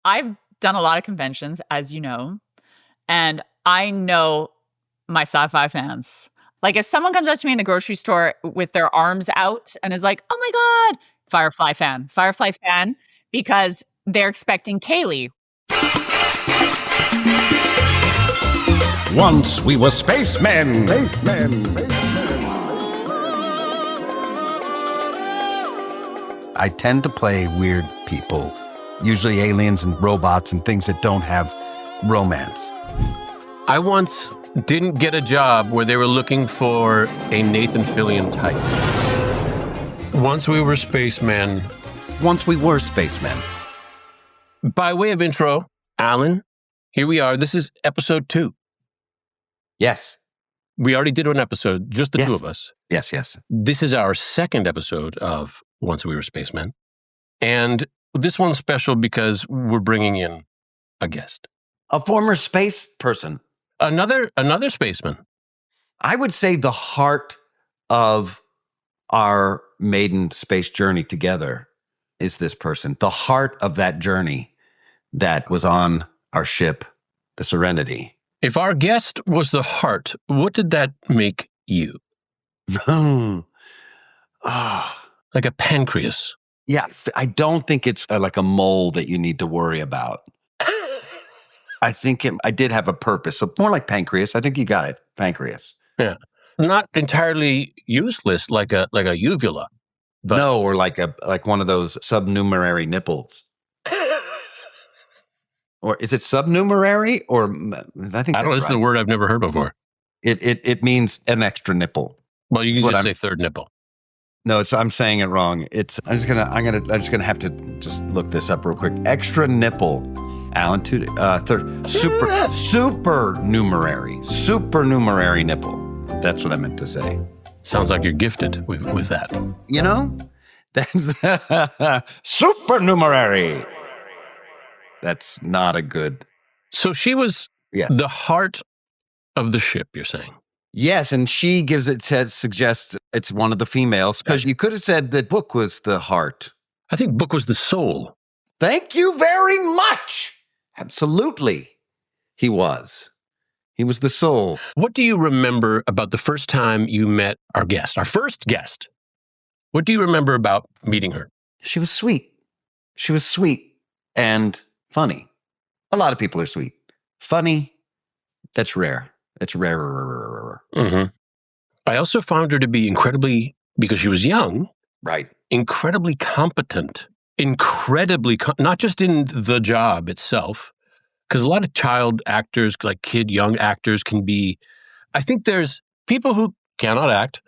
I've done a lot of conventions, as you know, and I know my sci-fi fans. Like if someone comes up to me in the grocery store with their arms out and is like, oh my God, Firefly fan, because they're expecting Kaylee. Once we were spacemen. I tend to play weird people, usually aliens and robots and things that don't have romance. I once didn't get a job where they were looking for a Nathan Fillion type. Once we were spacemen. Once we were spacemen. By way of intro, Alan, here we are. This is episode 2. Yes. We already did one episode, just the two of us. Yes. This is our second episode of Once We Were Spacemen. And this one's special because we're bringing in a guest. A former space person. Another spaceman. I would say the heart of our maiden space journey together is this person. The heart of that journey that was on our ship, the Serenity. If our guest was the heart, what did that make you? Like a pancreas. Yeah, I don't think it's like a mole that you need to worry about. I think I did have a purpose. So more like pancreas. I think you got it. Pancreas. Yeah. Not entirely useless like a uvula. But no, or like one of those subnumerary nipples. Or is it subnumerary? Or I think I don't know. This is a word I've never heard before. It means an extra nipple. Well, you can just say third nipple. No, I'm saying it wrong. I'm just gonna have to just look this up real quick. Extra nipple, Alan. Third supernumerary nipple. That's what I meant to say. Sounds like you're gifted with that. You know, that's supernumerary. That's not a good. So she was the heart of the ship, you're saying? Yes, and she suggests it's one of the females, because you could have said that Book was the heart. I think Book was the soul. Thank you very much. Absolutely. He was the soul. What do you remember about the first time you met our first guest? What do you remember about meeting her? She was sweet. And funny. A lot of people are sweet. Funny, that's rare. It's rarer. Mm-hmm. I also found her to be because she was young, right? Incredibly competent. Not just in the job itself, because a lot of child actors, like young actors can be, I think there's people who cannot act,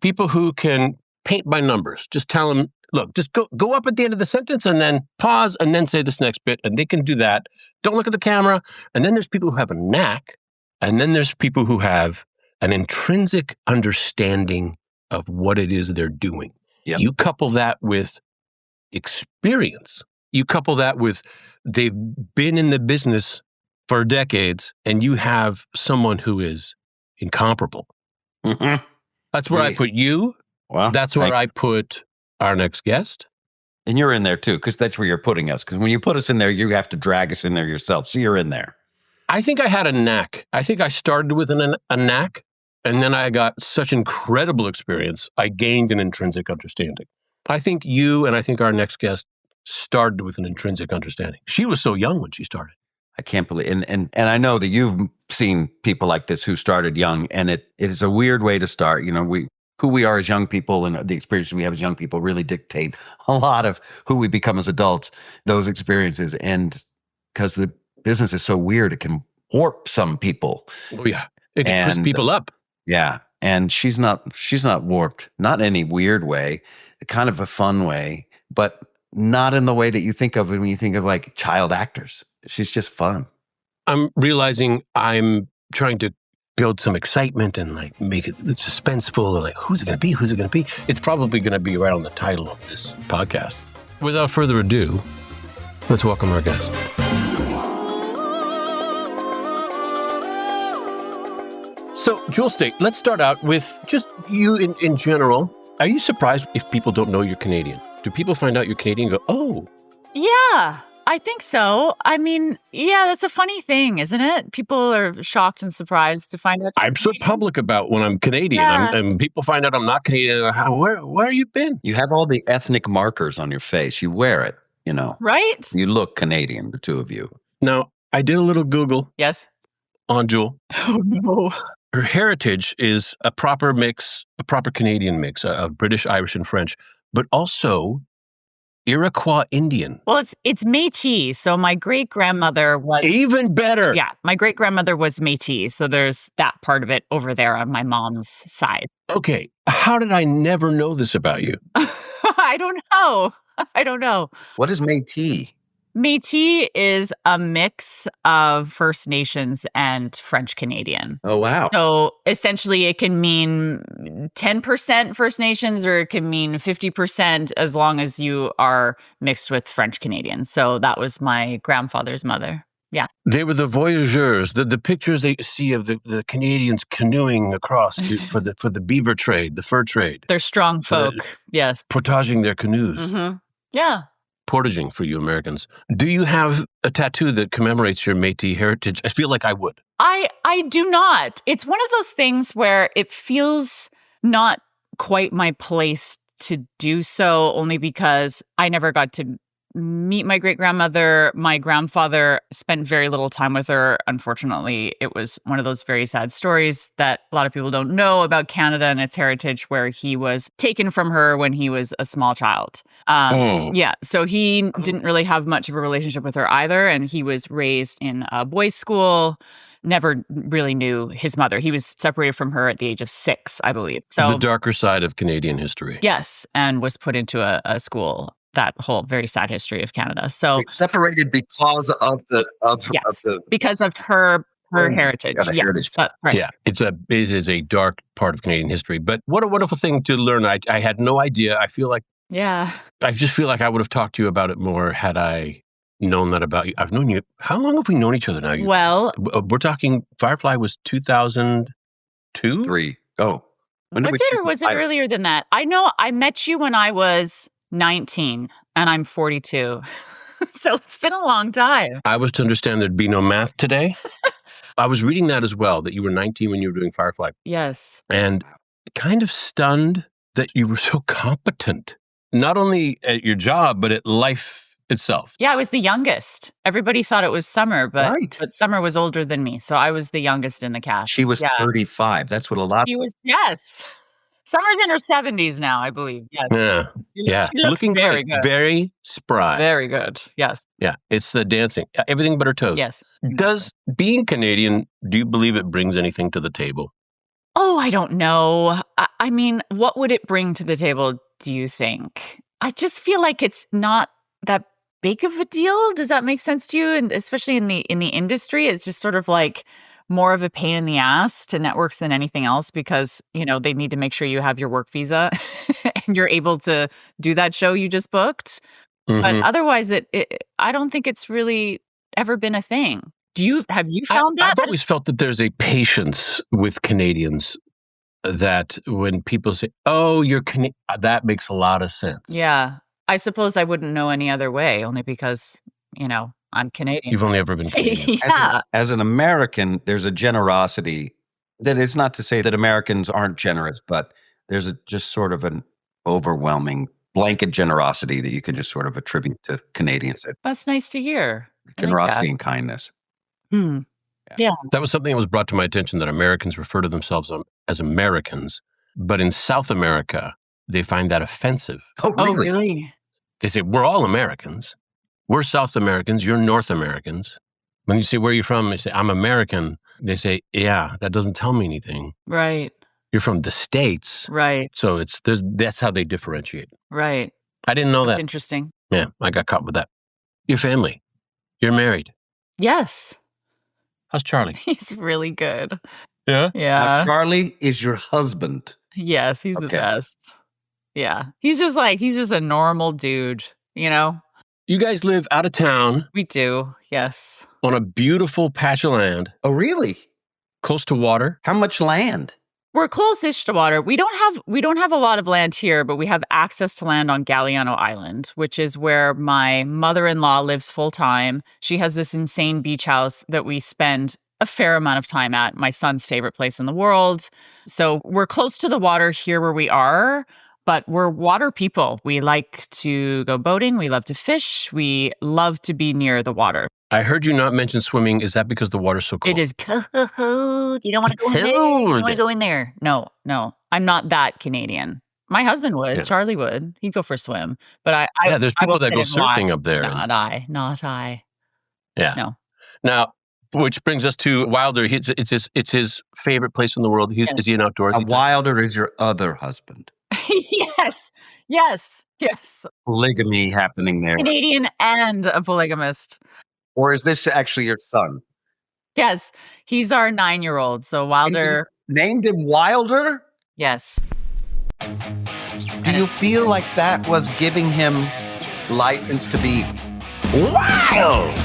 people who can paint by numbers. Just tell them, look, just go up at the end of the sentence and then pause and then say this next bit, and they can do that. Don't look at the camera. And then there's people who have a knack. And then there's people who have an intrinsic understanding of what it is they're doing. Yep. You couple that with experience. You couple that with they've been in the business for decades, and you have someone who is incomparable. Mm-hmm. That's where I put you. Well, that's where I put our next guest. And you're in there too, because that's where you're putting us. Because when you put us in there, you have to drag us in there yourself. So you're in there. I think I had a knack. I think I started with a knack, and then I got such incredible experience. I gained an intrinsic understanding. I think you and I think our next guest started with an intrinsic understanding. She was so young when she started. I can't believe, and I know that you've seen people like this who started young, and it is a weird way to start. You know, who we are as young people and the experiences we have as young people really dictate a lot of who we become as adults. Those experiences, and because the business is so weird, it can warp some people. Oh yeah, it can twist people up. Yeah, and she's not warped, not in any weird way, kind of a fun way, but not in the way that you think of when you think of like child actors. She's just fun. I'm realizing I'm trying to build some excitement and like make it suspenseful and like who's it going to be? Who's it going to be? It's probably going to be right on the title of this podcast. Without further ado, let's welcome our guest. So, Jewel Staite, let's start out with just you in general. Are you surprised if people don't know you're Canadian? Do people find out you're Canadian and go, oh? Yeah. I think so. I mean, yeah, that's a funny thing, isn't it? People are shocked and surprised to find out. I'm so public about when I'm Canadian. Yeah. And people find out I'm not Canadian. Where you been? You have all the ethnic markers on your face. You wear it, Right? You look Canadian, the two of you. Now, I did a little Google Yes. on Jewel. Oh, no. Her heritage is a proper mix, a proper Canadian mix of British, Irish, and French, but also Iroquois Indian. Well, it's Métis. So my great-grandmother was... Even better. Yeah, my great-grandmother was Métis. So there's that part of it over there on my mom's side. Okay, how did I never know this about you? I don't know. I don't know. What is Métis? Métis is a mix of First Nations and French Canadian. Oh, wow. So essentially, it can mean 10% First Nations or it can mean 50% as long as you are mixed with French Canadians. So that was my grandfather's mother. Yeah. They were the voyageurs, the pictures they see of the Canadians canoeing across for the beaver trade, the fur trade. They're strong folk. Yes. Portaging their canoes. Mm-hmm. Yeah. Portaging for you Americans. Do you have a tattoo that commemorates your Métis heritage? I feel like I would. I do not. It's one of those things where it feels not quite my place to do so, only because I never got to meet my great-grandmother. My grandfather spent very little time with her. Unfortunately, it was one of those very sad stories that a lot of people don't know about Canada and its heritage, where he was taken from her when he was a small child. Yeah, so he didn't really have much of a relationship with her either, and he was raised in a boys' school. Never really knew his mother. He was separated from her at the age of 6, I believe. So the darker side of Canadian history. Yes, and was put into a school. That whole very sad history of Canada. So It's separated because of the because of her heritage. Yeah, the heritage. That's right. Yeah, it is a dark part of Canadian history. But what a wonderful thing to learn. I had no idea. I just feel like I would have talked to you about it more had I known that about you. I've known you. How long have we known each other now? Well, we're talking. Firefly was 2002, 3. Oh, was it or was it earlier than that? I know I met you when I was 19 and I'm 42. So it's been a long time. I was to understand there'd be no math today. I was reading that as well, that you were 19 when you were doing Firefly. Yes. And kind of stunned that you were so competent, not only at your job, but at life itself. Yeah, I was the youngest. Everybody thought it was Summer, but Summer was older than me. So I was the youngest in the cast. She was 35. That's what a lot. She was, yes. Summer's in her 70s now, I believe. Yes. Yeah. She looks looking very great. good. Very spry. Very good. Yes. Yeah. It's the dancing. Everything but her toes. Yes. Does being Canadian, do you believe it brings anything to the table? Oh, I don't know. I mean, what would it bring to the table, do you think? I just feel like it's not that big of a deal. Does that make sense to you? And especially in the industry, it's just sort of like more of a pain in the ass to networks than anything else, because, they need to make sure you have your work visa and you're able to do that show you just booked. Mm-hmm. But otherwise, I don't think it's really ever been a thing. Have you found that? I've always felt that there's a patience with Canadians that when people say, "Oh, you're Canadian," that makes a lot of sense. Yeah. I suppose I wouldn't know any other way, only because, I'm Canadian. You've only ever been Canadian. Yeah. As an American, there's a generosity that is not to say that Americans aren't generous, but there's just sort of an overwhelming blanket generosity that you can just sort of attribute to Canadians. That's nice to hear. Generosity and kindness. Yeah. That was something that was brought to my attention, that Americans refer to themselves as Americans, but in South America, they find that offensive. Oh, really? Oh, really? They say, we're all Americans. We're South Americans. You're North Americans. When you say, where are you from? They say, I'm American. They say, yeah, that doesn't tell me anything. Right. You're from the States. Right. So that's how they differentiate. Right. I didn't know That's that. interesting. Yeah, I got caught with that. Your family. You're married. Yes. How's Charlie? He's really good. Yeah? Yeah. Now, Charlie is your husband. Yes, he's the best. Yeah. He's just a normal dude, You guys live out of town. We do, yes. On a beautiful patch of land. Oh, really? Close to water. How much land? We're close-ish to water. We don't have a lot of land here, but we have access to land on Galiano Island, which is where my mother-in-law lives full-time. She has this insane beach house that we spend a fair amount of time at, my son's favorite place in the world. So we're close to the water here where we are, but we're water people. We like to go boating. We love to fish. We love to be near the water. I heard you not mention swimming. Is that because the water's so cold? It is cold. You don't want to go in there. You don't want to go in there. No. I'm not that Canadian. My husband would. Yeah. Charlie would. He'd go for a swim. But there's people that go surfing up there. Not I. Yeah. No. Now, which brings us to Wilder. It's his favorite place in the world. Is he an outdoorsy? Wilder is your other husband. Yes. Polygamy happening there. Canadian and a polygamist. Or is this actually your son? Yes, he's our 9-year-old. So Wilder. Named him Wilder? Yes. Do you feel like that was giving him license to be wild?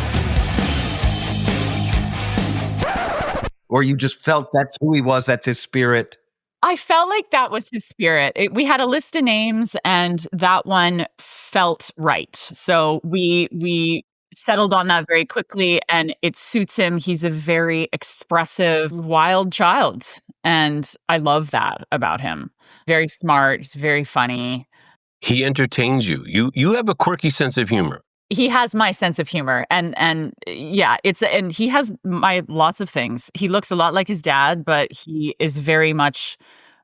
Or you just felt that's who he was, that's his spirit? I felt like that was his spirit. We had a list of names and that one felt right. So we settled on that very quickly and it suits him. He's a very expressive, wild child. And I love that about him. Very smart. He's very funny. He entertains you. You have a quirky sense of humor. He has my sense of humor and yeah, and he has my lots of things. He looks a lot like his dad, but he is very much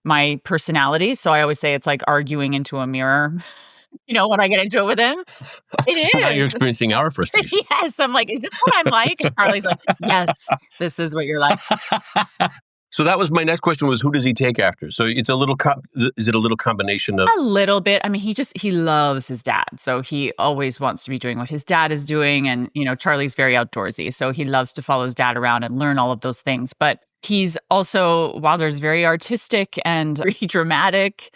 my personality. So I always say it's like arguing into a mirror. When I get into it with him, it So is. now you're experiencing our frustration. Yes, I'm like, is this what I'm like? And Charlie's like, yes, this is what you're like. So that was my next question: was who does he take after? So it's a little. Is it a little combination of a little bit? I mean, he loves his dad, so he always wants to be doing what his dad is doing, and Charlie's very outdoorsy, so he loves to follow his dad around and learn all of those things. But he's also Wilder's very artistic and very dramatic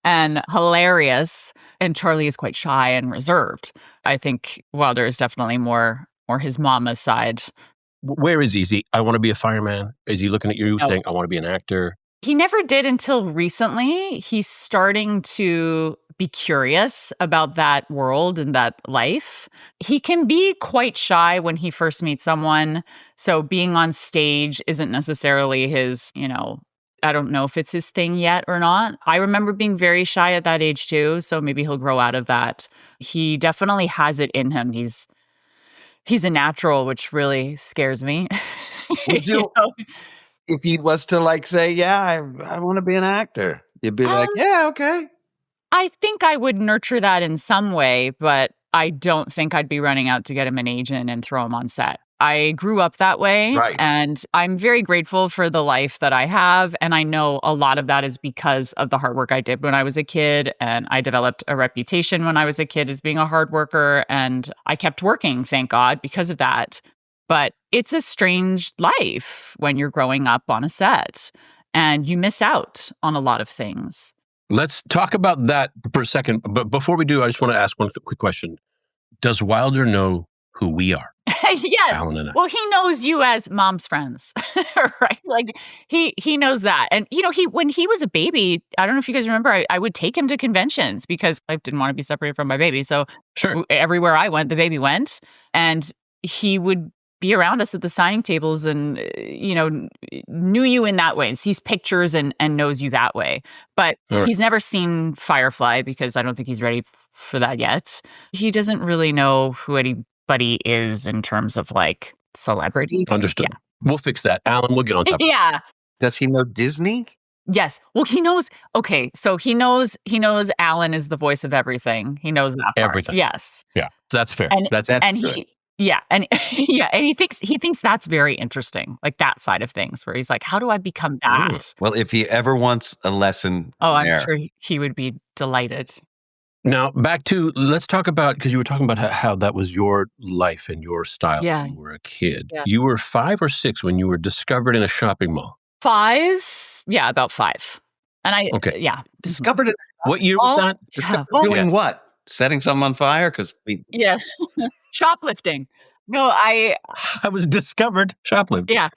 and hilarious, and Charlie is quite shy and reserved. I think Wilder is definitely more his mama's side. Where is he? Is he, I want to be a fireman? Is he looking at you saying, I want to be an actor? He never did until recently. He's starting to be curious about that world and that life. He can be quite shy when he first meets someone. So being on stage isn't necessarily his, I don't know if it's his thing yet or not. I remember being very shy at that age too. So maybe he'll grow out of that. He definitely has it in him. He's a natural, which really scares me. Would you, if he was to say, yeah, I want to be an actor, you'd be like, yeah, okay. I think I would nurture that in some way, but I don't think I'd be running out to get him an agent and throw him on set. I grew up that way, right. And I'm very grateful for the life that I have. And I know a lot of that is because of the hard work I did when I was a kid. And I developed a reputation when I was a kid as being a hard worker. And I kept working, thank God, because of that. But it's a strange life when you're growing up on a set and you miss out on a lot of things. Let's talk about that for a second. But before we do, I just want to ask one quick question. Does Wilder know who we are? Yes. Alan and I. Well, he knows you as mom's friends, right? Like he knows that. And when he was a baby, I don't know if you guys remember, I would take him to conventions because I didn't want to be separated from my baby. So sure. Everywhere I went, the baby went, and he would be around us at the signing tables and knew you in that way and sees pictures and knows you that way. But he's never seen Firefly because I don't think he's ready for that yet. He doesn't really know who anybody is in terms of celebrity. Understood. Yeah. We'll fix that. Alan, we'll get on top of it. Yeah. Does he know Disney? Yes. Well, he knows. Okay. So he knows Alan is the voice of everything. He knows that part. Everything. Yes. Yeah. That's fair. And good. and he thinks that's very interesting, that side of things where he's like, how do I become that? Well, if he ever wants a lesson, I'm sure he would be delighted. Now, back to, let's talk about, because you were talking about how that was your life and your style when you were a kid. Yeah. You were 5 or 6 when you were discovered in a shopping mall. 5? Yeah, about 5. And discovered it. What year was that? Doing what? Setting something on fire? Shoplifting. No, I was discovered shoplifting. Yeah.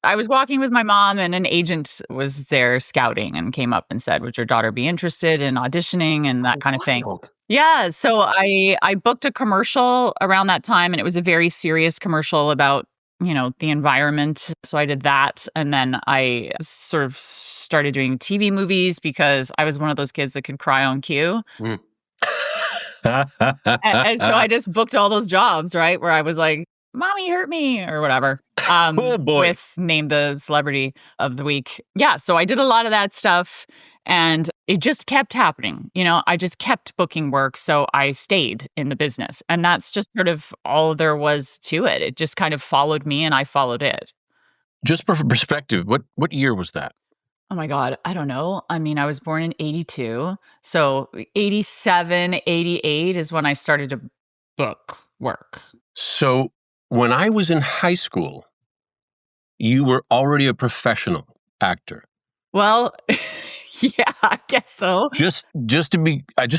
I was walking with my mom and an agent was there scouting and came up and said, would your daughter be interested in auditioning and that kind of thing? Wild. Yeah. So I booked a commercial around that time, and it was a very serious commercial about, the environment. So I did that. And then I sort of started doing TV movies because I was one of those kids that could cry on cue. Mm. And so I just booked all those jobs, right? Where I was like, mommy hurt me or whatever. Oh, boy. With Name the Celebrity of the Week. Yeah. So I did a lot of that stuff and it just kept happening. I just kept booking work. So I stayed in the business. And that's just sort of all there was to it. It just kind of followed me and I followed it. Just for perspective, what year was that? Oh my God, I don't know. I mean, I was born in 82. So 87, 88 is when I started to book work. So when I was in high school, you were already a professional actor. Well, yeah, I guess so. I just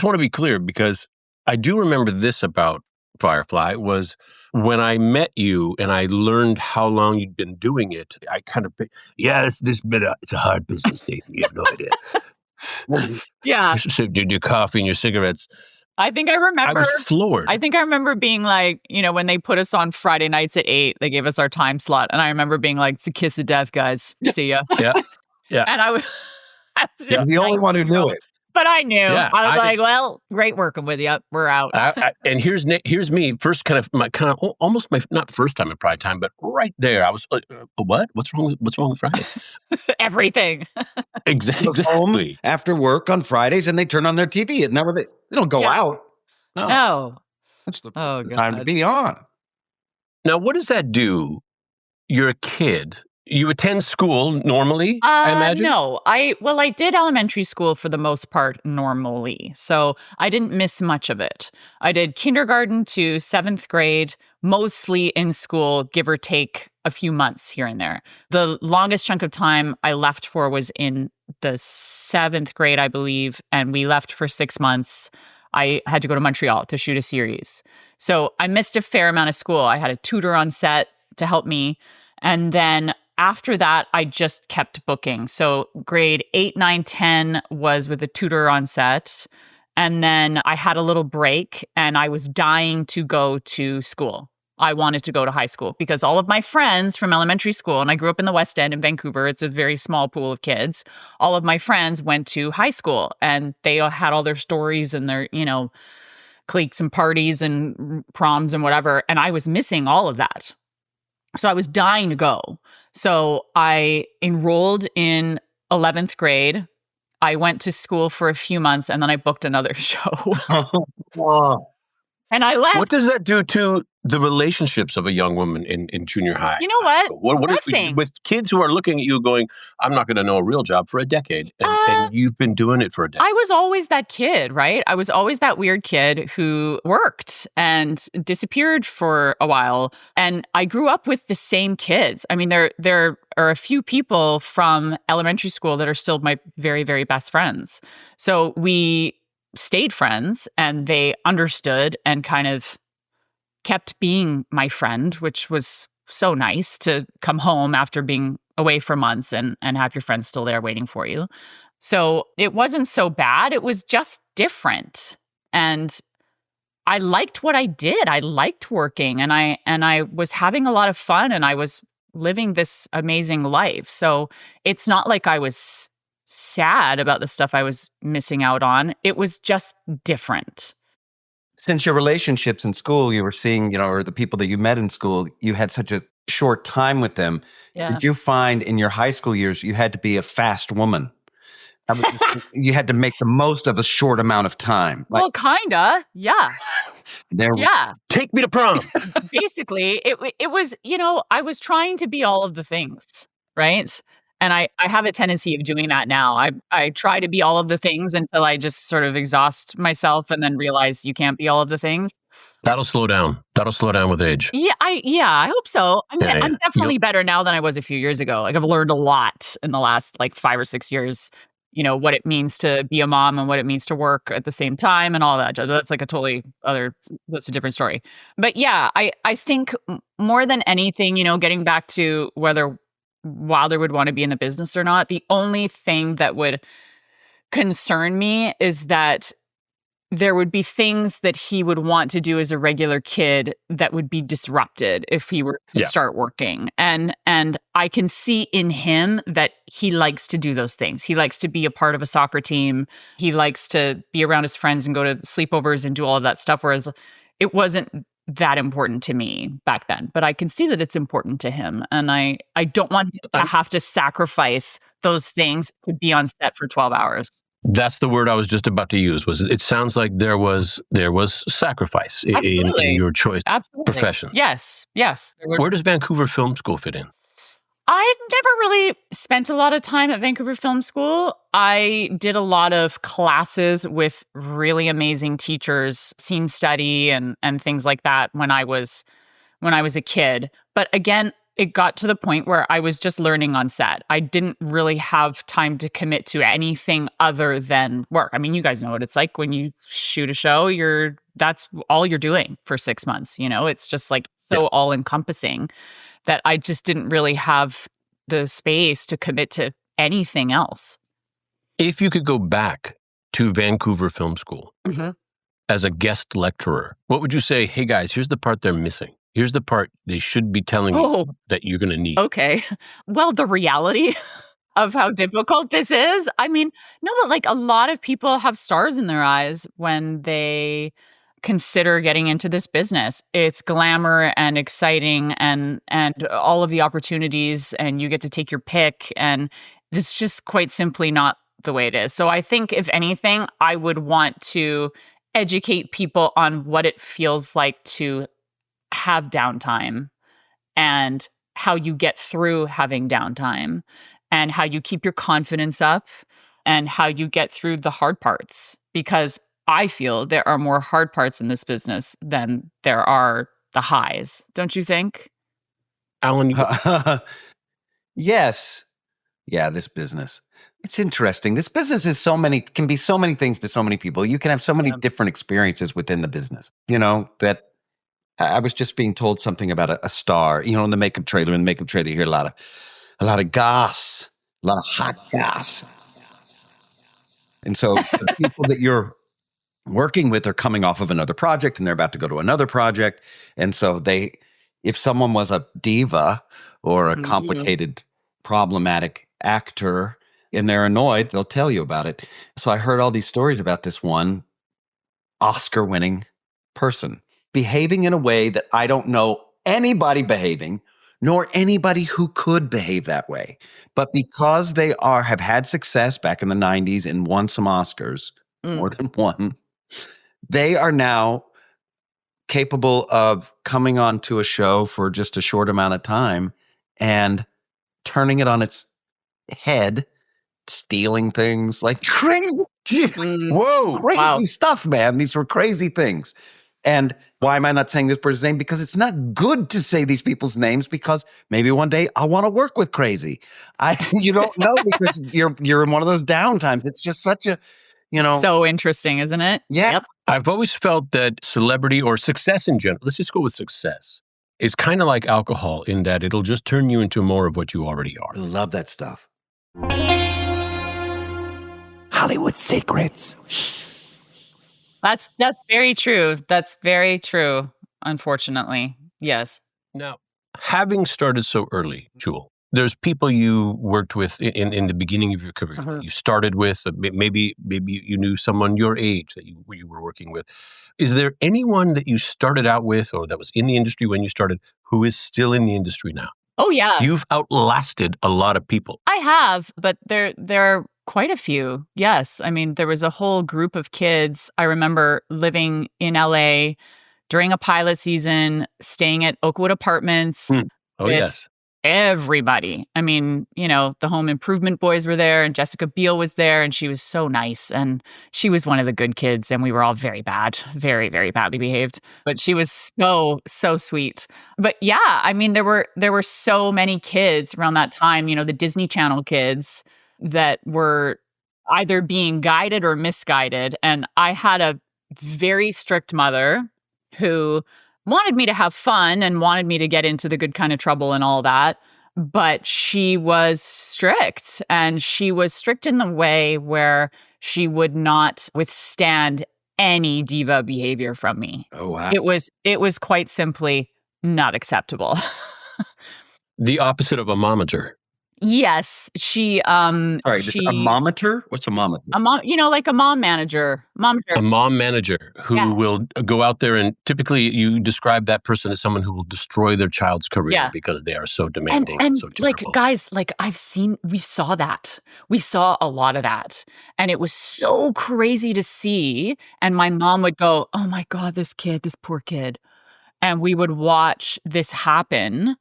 want to be clear because I do remember this about Firefly was when I met you and I learned how long you'd been doing it. I kind of think, it's a hard business, Nathan. You have no idea. Yeah. Your coffee and your cigarettes. I think I remember. I was floored. I think I remember being like, when they put us on Friday nights at 8, they gave us our time slot. And I remember being like, it's a kiss of death, guys. See ya. Yeah. Yeah. And I was You're the only one who knew it. But I knew. Yeah, I was like, well, great working with you. We're out. And here's me, first almost my, not first time in prime time, but right there. I was like, what? What's wrong with Friday? Everything. Exactly. Home after work on Fridays and they turn on their TV. And never they don't go out. No. That's the God. time to be on. Now, what does that do? You're a kid. You attend school normally, I imagine? No. I did elementary school for the most part normally. So I didn't miss much of it. I did kindergarten to 7th grade, mostly in school, give or take a few months here and there. The longest chunk of time I left for was in the 7th grade, I believe, and we left for 6 months. I had to go to Montreal to shoot a series. So I missed a fair amount of school. I had a tutor on set to help me. And then after that, I just kept booking. So grade 8, 9, 10 was with a tutor on set. And then I had a little break and I was dying to go to school. I wanted to go to high school because all of my friends from elementary school, and I grew up in the West End in Vancouver, it's a very small pool of kids. All of my friends went to high school and they all had all their stories and their, cliques and parties and proms and whatever. And I was missing all of that. So I was dying to go. So I enrolled in 11th grade. I went to school for a few months and then I booked another show. Wow. And I left. What does that do to the relationships of a young woman in junior high? You know what? Nothing. With kids who are looking at you going, I'm not going to know a real job for a decade. And you've been doing it for a decade. I was always that kid, right? I was always that weird kid who worked and disappeared for a while. And I grew up with the same kids. I mean, there are a few people from elementary school that are still my very, very best friends. So we stayed friends and they understood and kind of kept being my friend, which was so nice to come home after being away for months and have your friends still there waiting for you. So it wasn't so bad. It was just different. And I liked what I did. I liked working and I was having a lot of fun and I was living this amazing life. So it's not like I was sad about the stuff I was missing out on. It was just different. Since your relationships in school, you were seeing, or the people that you met in school, you had such a short time with them. Yeah. Did you find in your high school years, you had to be a fast woman? You had to make the most of a short amount of time. Well, kinda. Yeah. Yeah. Take me to prom. Basically, it was, I was trying to be all of the things, right? And I have a tendency of doing that now. I try to be all of the things until I just sort of exhaust myself and then realize you can't be all of the things. That'll slow down. That'll slow down with age. Yeah, I hope so. I'm definitely better now than I was a few years ago. Like I've learned a lot in the last 5 or 6 years, what it means to be a mom and what it means to work at the same time and all that. That's that's a different story. But yeah, I think more than anything, getting back to whether Wilder would want to be in the business or not. The only thing that would concern me is that there would be things that he would want to do as a regular kid that would be disrupted if he were to start working. And I can see in him that he likes to do those things. He likes to be a part of a soccer team. He likes to be around his friends and go to sleepovers and do all of that stuff, whereas it wasn't that important to me back then. But I can see that it's important to him. And I don't want him to have to sacrifice those things to be on set for 12 hours. That's the word I was just about to use. Was it sounds like there was sacrifice in your choice profession. Yes. Where does Vancouver Film School fit in? I never really spent a lot of time at Vancouver Film School. I did a lot of classes with really amazing teachers, scene study and things like that when I was a kid. But again, it got to the point where I was just learning on set. I didn't really have time to commit to anything other than work. I mean, you guys know what it's like when you shoot a show, that's all you're doing for 6 months, you know? It's just like so all encompassing that I just didn't really have the space to commit to anything else. If you could go back to Vancouver Film School as a guest lecturer, what would you say? Hey guys, here's the part they're missing. Here's the part they should be telling you that you're going to need. Okay. Well, the reality of how difficult this is. I mean, no, but like a lot of people have stars in their eyes when they consider getting into this business. It's glamour and exciting and all of the opportunities, and you get to take your pick. And it's just quite simply not the way it is. So I think if anything, I would want to educate people on what it feels like to have downtime and how you get through having downtime and how you keep your confidence up and how you get through the hard parts. Because I feel there are more hard parts in this business than there are the highs. Don't you think? Alan? Yes. Yeah, this business. It's interesting. This business is can be so many things to so many people. You can have so many different experiences within the business, you know, that I was just being told something about a star, you know, in the makeup trailer. In the makeup trailer, you hear a lot of gas, a lot of hot gas. And so the people that you're working with are coming off of another project and they're about to go to another project. And so if someone was a diva or a complicated, problematic actor and they're annoyed, they'll tell you about it. So I heard all these stories about this one Oscar-winning person behaving in a way that I don't know anybody behaving, nor anybody who could behave that way. But because they have had success back in the 90s and won some Oscars, more than one, they are now capable of coming onto a show for just a short amount of time and turning it on its head, stealing things like crazy, crazy stuff, man. These were crazy things. And why am I not saying this person's name? Because it's not good to say these people's names, because maybe one day I want to work with crazy. You don't know, because you're in one of those downtimes. It's just such a, you know. So interesting, isn't it? Yeah. Yep. I've always felt that celebrity or success in general, let's just go with success, is kind of like alcohol in that it'll just turn you into more of what you already are. I love that stuff. Hollywood secrets. That's very true. That's very true, unfortunately. Yes. Now, having started so early, Jewel, there's people you worked with in the beginning of your career. You started with, maybe you knew someone your age that you were working with. Is there anyone that you started out with or that was in the industry when you started who is still in the industry now? Oh, yeah. You've outlasted a lot of people. I have, but there are quite a few. Yes. I mean, there was a whole group of kids. I remember living in LA during a pilot season, staying at Oakwood Apartments. Oh, yes. Everybody. I mean, you know, the home improvement boys were there and Jessica Biel was there and she was so nice. And she was one of the good kids and we were all very bad, very, very badly behaved. But she was so, so sweet. But yeah, I mean, there were so many kids around that time, you know, the Disney Channel kids that were either being guided or misguided. And I had a very strict mother who wanted me to have fun and wanted me to get into the good kind of trouble and all that. but she was strict, and she was strict in the way where she would not withstand any diva behavior from me. Oh, wow. It was quite simply not acceptable. The opposite of a momager. Yes, she Sorry, a she momager? What's a momager? a mom, like a mom manager. A mom manager who Yeah. will go out there and typically you describe that person as someone who will destroy their child's career Yeah. because they are so demanding And so like, terrible. guys, like we saw that. We saw a lot of that. And it was so crazy to see. And my mom would go, "Oh my God, this poor kid." And we would watch this happen.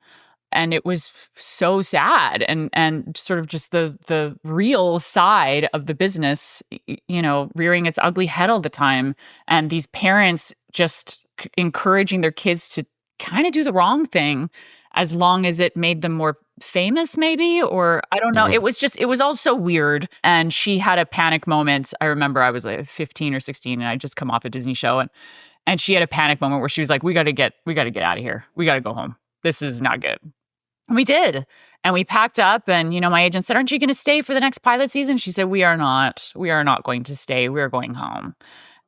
And it was so sad, and sort of just the real side of the business, rearing its ugly head all the time, and these parents just encouraging their kids to kind of do the wrong thing as long as it made them more famous, maybe, or I don't know. Mhm. It was all so weird. And she had a panic moment. I remember I was like 15 or 16, and I'd just come off a Disney show, and she had a panic moment where she was like, we got to get out of here. We got to go home. This is not good. And we did. And we packed up, and, my agent said, "Aren't you going to stay for the next pilot season?" She said, We are not going to stay. We are going home."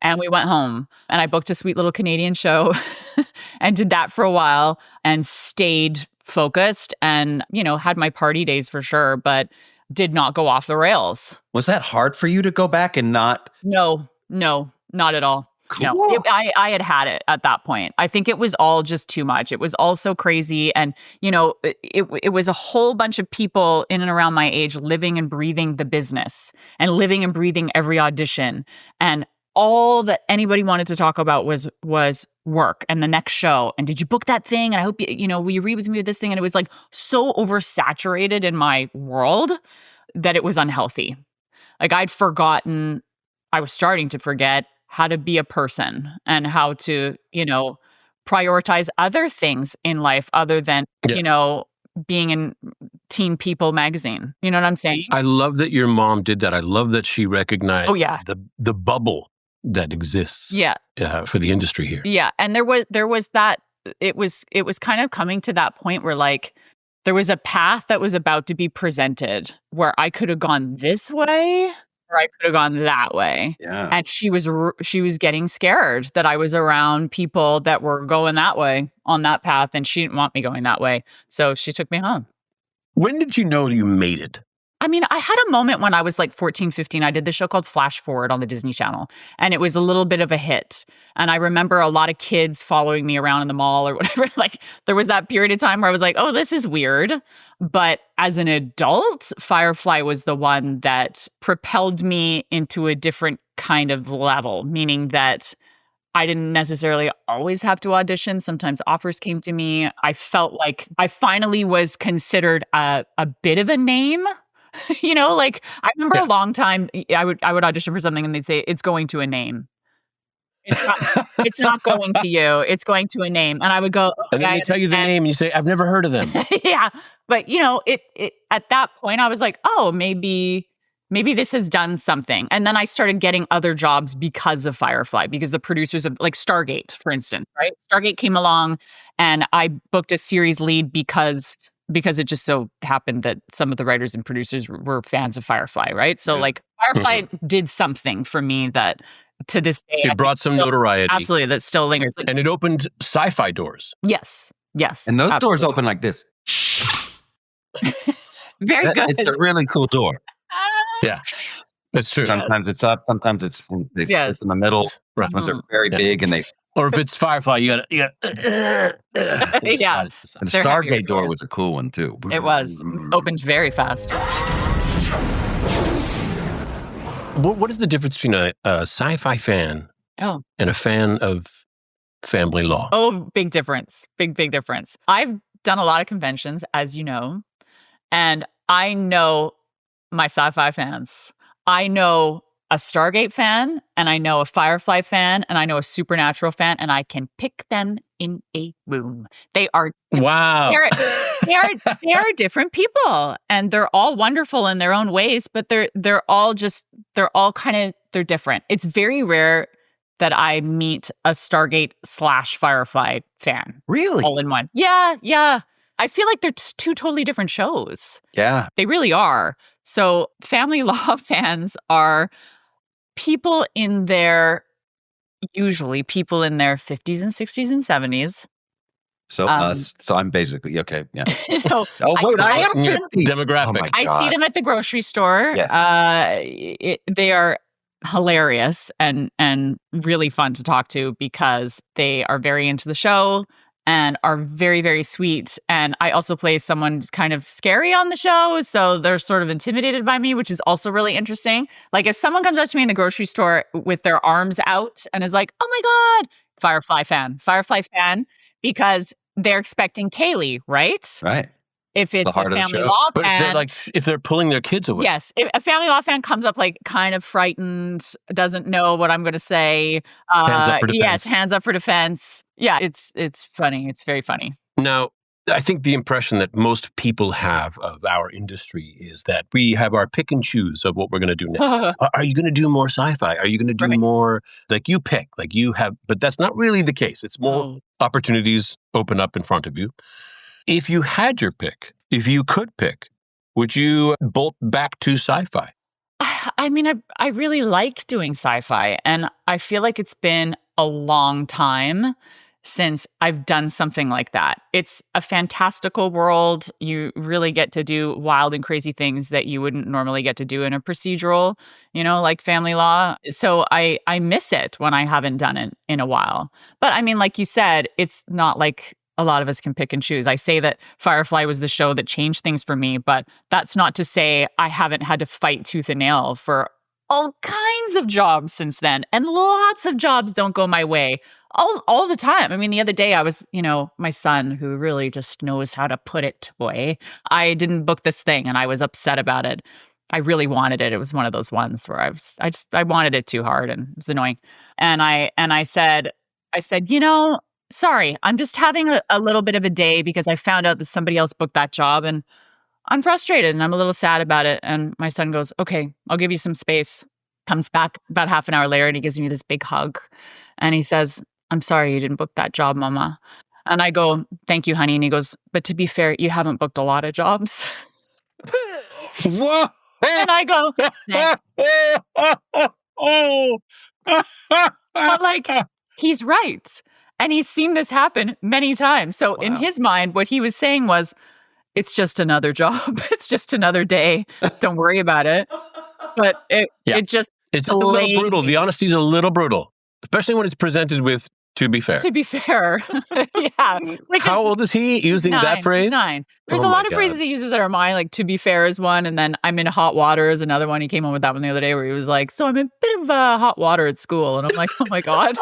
And we went home, and I booked a sweet little Canadian show and did that for a while and stayed focused and, had my party days for sure, but did not go off the rails. Was that hard for you to go back and not? No, not at all. No, Cool. I had it at that point. I think it was all just too much. It was all so crazy. And, it was a whole bunch of people in and around my age living and breathing the business and living and breathing every audition. And all that anybody wanted to talk about was work and the next show. And did you book that thing? And I hope will you read with me with this thing? And it was like so oversaturated in my world that it was unhealthy. Like I was starting to forget how to be a person and how to, prioritize other things in life other than, being in Teen People magazine. You know what I'm saying? I love that your mom did that. I love that she recognized the bubble that exists for the industry here. Yeah. And there was that, it was kind of coming to that point where like, there was a path that was about to be presented where I could have gone this way or I could have gone that way. Yeah. And she was getting scared that I was around people that were going that way on that path, and she didn't want me going that way. So she took me home. When did you know you made it? I mean, I had a moment when I was like 14, 15. I did this show called Flash Forward on the Disney Channel, and it was a little bit of a hit. And I remember a lot of kids following me around in the mall or whatever. Like there was that period of time where I was like, oh, this is weird. But as an adult, Firefly was the one that propelled me into a different kind of level, meaning that I didn't necessarily always have to audition. Sometimes offers came to me. I felt like I finally was considered a bit of a name. Like I remember a long time I would audition for something and they'd say, "It's going to a name." It's not going to you. It's going to a name. And I would go, okay. And then they tell you the name and you say, "I've never heard of them." Yeah. But it at that point I was like, oh, maybe this has done something. And then I started getting other jobs because of Firefly, because the producers of like Stargate, for instance, right? Stargate came along and I booked a series lead because it just so happened that some of the writers and producers were fans of Firefly, right? So like Firefly did something for me that to this day. It brought some notoriety. Absolutely, that still lingers. Like, and it opened sci-fi doors. Yes. And those doors open like this. Very good. It's a really cool door. Yeah, that's true. Sometimes it's up, sometimes it's in the middle. Right. Sometimes they're very big and they... Or if it's Firefly, you gotta Yeah. And the Stargate door was a cool one too. It was. Opened very fast. What is the difference between a sci-fi fan and a fan of family law? Oh, big difference. Big difference. I've done a lot of conventions, as you know, and I know my sci-fi fans. I know a Stargate fan, and I know a Firefly fan, and I know a Supernatural fan, and I can pick them in a room. They are wow. They are different people, and they're all wonderful in their own ways. But they're all different. It's very rare that I meet a Stargate / Firefly fan. Really? All in one. Yeah. I feel like they're two totally different shows. Yeah. They really are. So Family Law fans are usually people in their 50s and 60s and 70s. So us. So I'm basically okay. Yeah. No, Oh wait, I am Yeah, 50. demographic. Oh my I see God. them at the grocery store. Yes. They are hilarious and really fun to talk to because they are very into the show and are very, very sweet. And I also play someone kind of scary on the show, so they're sort of intimidated by me, which is also really interesting. Like if someone comes up to me in the grocery store with their arms out and is like, "Oh my God," Firefly fan, because they're expecting Kaylee, right? Right. If it's a heart of the Family show. Law But fan, if they're pulling their kids away. yes, if a Family Law fan comes up like kind of frightened, doesn't know what I'm going to say. Hands up for defense. Yes, hands up for defense. Yeah, it's funny. It's very funny. Now, I think the impression that most people have of our industry is that we have our pick and choose of what we're going to do next. Are you going to do more sci-fi? Are you going to do Right. more like you pick, like you have? But that's not really the case. It's more Oh. opportunities open up in front of you. If you had your pick, if you could pick, would you bolt back to sci-fi? I mean, I really like doing sci-fi, and I feel like it's been a long time since I've done something like that. It's a fantastical world. You really get to do wild and crazy things that you wouldn't normally get to do in a procedural, like Family Law. So I miss it when I haven't done it in a while. But I mean, like you said, it's not like a lot of us can pick and choose. I say that Firefly was the show that changed things for me, but that's not to say I haven't had to fight tooth and nail for all kinds of jobs since then. And lots of jobs don't go my way all the time. I mean, the other day I was, my son, who really just knows how to put it away, I didn't book this thing and I was upset about it. I really wanted it. It was one of those ones where I wanted it too hard and it was annoying. And I said, sorry, I'm just having a little bit of a day because I found out that somebody else booked that job and I'm frustrated and I'm a little sad about it. And my son goes, "Okay, I'll give you some space." Comes back about half an hour later and he gives me this big hug. And he says, "I'm sorry you didn't book that job, Mama." And I go, "Thank you, honey." And he goes, "But to be fair, you haven't booked a lot of jobs." Whoa! And I go, "Thanks." But like, he's right. And he's seen this happen many times. So in Wow. his mind, what he was saying was, it's just another job. It's just another day. Don't worry about it. But it just It's just a little delayed brutal. me. The honesty is a little brutal, especially when it's presented with "to be fair." To be fair. Yeah. Which How is old is he using that 9. phrase? He's 9. There's Oh a my lot of God. phrases he uses that are mine, like "to be fair" is one, and then "I'm in hot water" is another one. He came on with that one the other day where he was like, "So I'm in a bit of hot water at school." And I'm like, oh my God.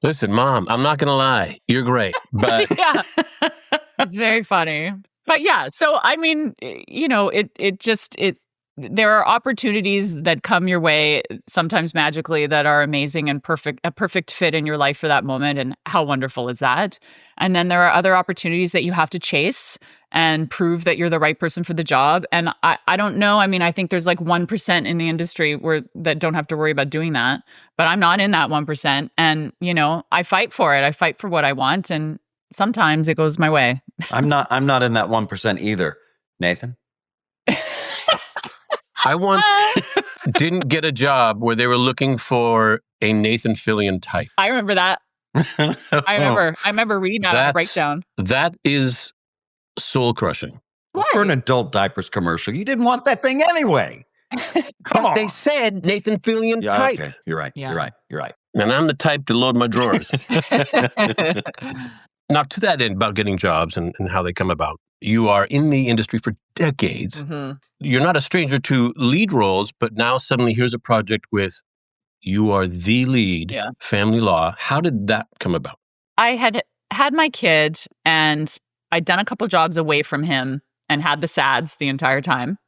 Listen, Mom, I'm not going to lie. You're great. But Yeah. It's very funny. But yeah, so I mean, there are opportunities that come your way sometimes magically that are amazing and a perfect fit in your life for that moment. And how wonderful is that? And then there are other opportunities that you have to chase and prove that you're the right person for the job. And I don't know. I mean, I think there's like 1% in the industry that don't have to worry about doing that. But I'm not in that 1%. And, I fight for it. I fight for what I want. And sometimes it goes my way. I'm not in that 1% either, Nathan. I once didn't get a job where they were looking for a Nathan Fillion type. I remember that. I remember reading that on the breakdown. That is soul crushing. It's for an adult diapers commercial. You didn't want that thing anyway. Come on. They said Nathan Fillion Yeah, type. okay. You're right. Yeah. You're right. And I'm the type to load my drawers. Now, to that end, about getting jobs and how they come about, you are in the industry for decades. Mm-hmm. You're not a stranger to lead roles, but now suddenly here's a project with you are the lead, Family Law. How did that come about? I had my kid and I'd done a couple jobs away from him and had the SADs the entire time.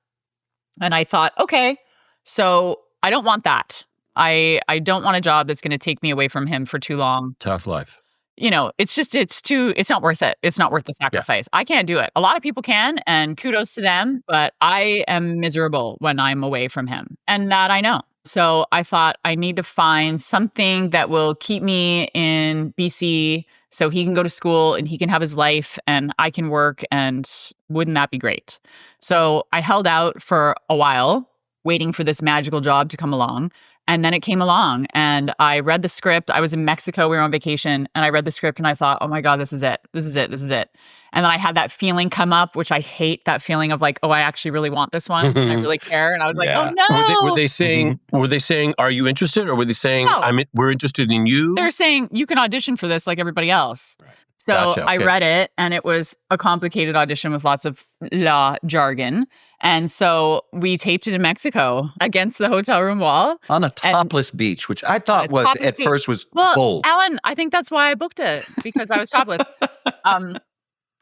And I thought, okay, so I don't want that. I don't want a job that's going to take me away from him for too long. Tough life. It's not worth it. It's not worth the sacrifice. I can't do it. A lot of people can, and kudos to them, but I am miserable when I'm away from him. And that I know. So I thought I need to find something that will keep me in BC, so he can go to school and he can have his life and I can work, and wouldn't that be great? So I held out for a while, waiting for this magical job to come along. And then it came along and I read the script. I was in Mexico. We were on vacation and I read the script and I thought, oh my God, this is it. This is it. This is it. And then I had that feeling come up, which I hate, that feeling of like, oh, I actually really want this one. I really care. And I was like, oh no. Were they saying, are you interested? Or were they saying, No. we're interested in you? They were saying, you can audition for this like everybody else. Right. So Gotcha, I okay. read it and it was a complicated audition with lots of law jargon. And so we taped it in Mexico against the hotel room wall. On a topless beach, which I thought was at first was bold. Alan, I think that's why I booked it, because I was topless.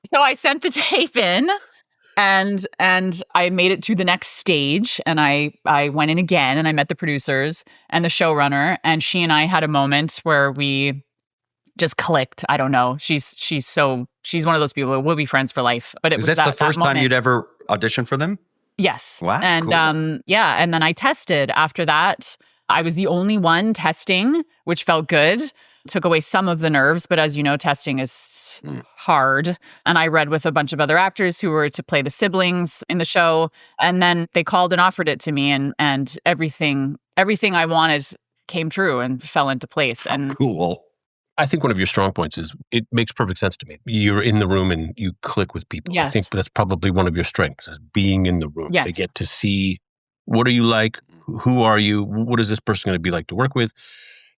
So I sent the tape in and I made it to the next stage, and I went in again and I met the producers and the showrunner, and she and I had a moment where we just clicked. I don't know. She's one of those people. We'll be friends for life. But it was the first time you'd ever auditioned for them? Yes. Wow. And cool. yeah, and then I tested after that. I was the only one testing, which felt good. Took away some of the nerves, but as you know, testing is hard. And I read with a bunch of other actors who were to play the siblings in the show. And then they called and offered it to me, and everything I wanted came true and fell into place. And cool. I think one of your strong points is it makes perfect sense to me. You're in the room and you click with people. Yes. I think that's probably one of your strengths, is being in the room. Yes. They get to see, what are you like? Who are you? What is this person going to be like to work with?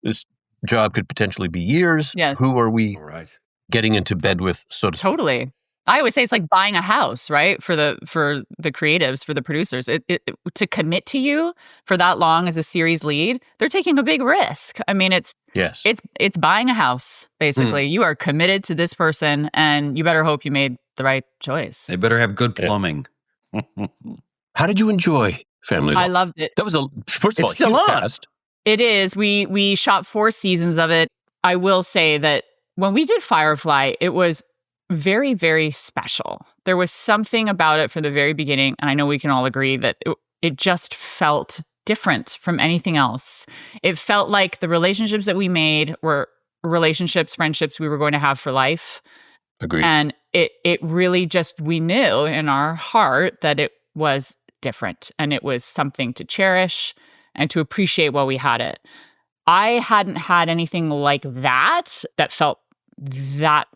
This job could potentially be years. Yes. Who are we Right. getting into bed with, so to speak? Totally. I always say it's like buying a house, right? For the creatives, for the producers, to commit to you for that long as a series lead, they're taking a big risk. I mean, it's buying a house, basically. You are committed to this person, and you better hope you made the right choice. They better have good plumbing. How did you enjoy Family Law? I loved it. That was first of all, still on. cast. It is. We shot 4 seasons of it. I will say that when we did Firefly, it was very, very special. There was something about it from the very beginning, and I know we can all agree that it just felt different from anything else. It felt like the relationships that we made were friendships we were going to have for life. Agreed. And it really just, we knew in our heart that it was different and it was something to cherish and to appreciate while we had it. I hadn't had anything like that felt that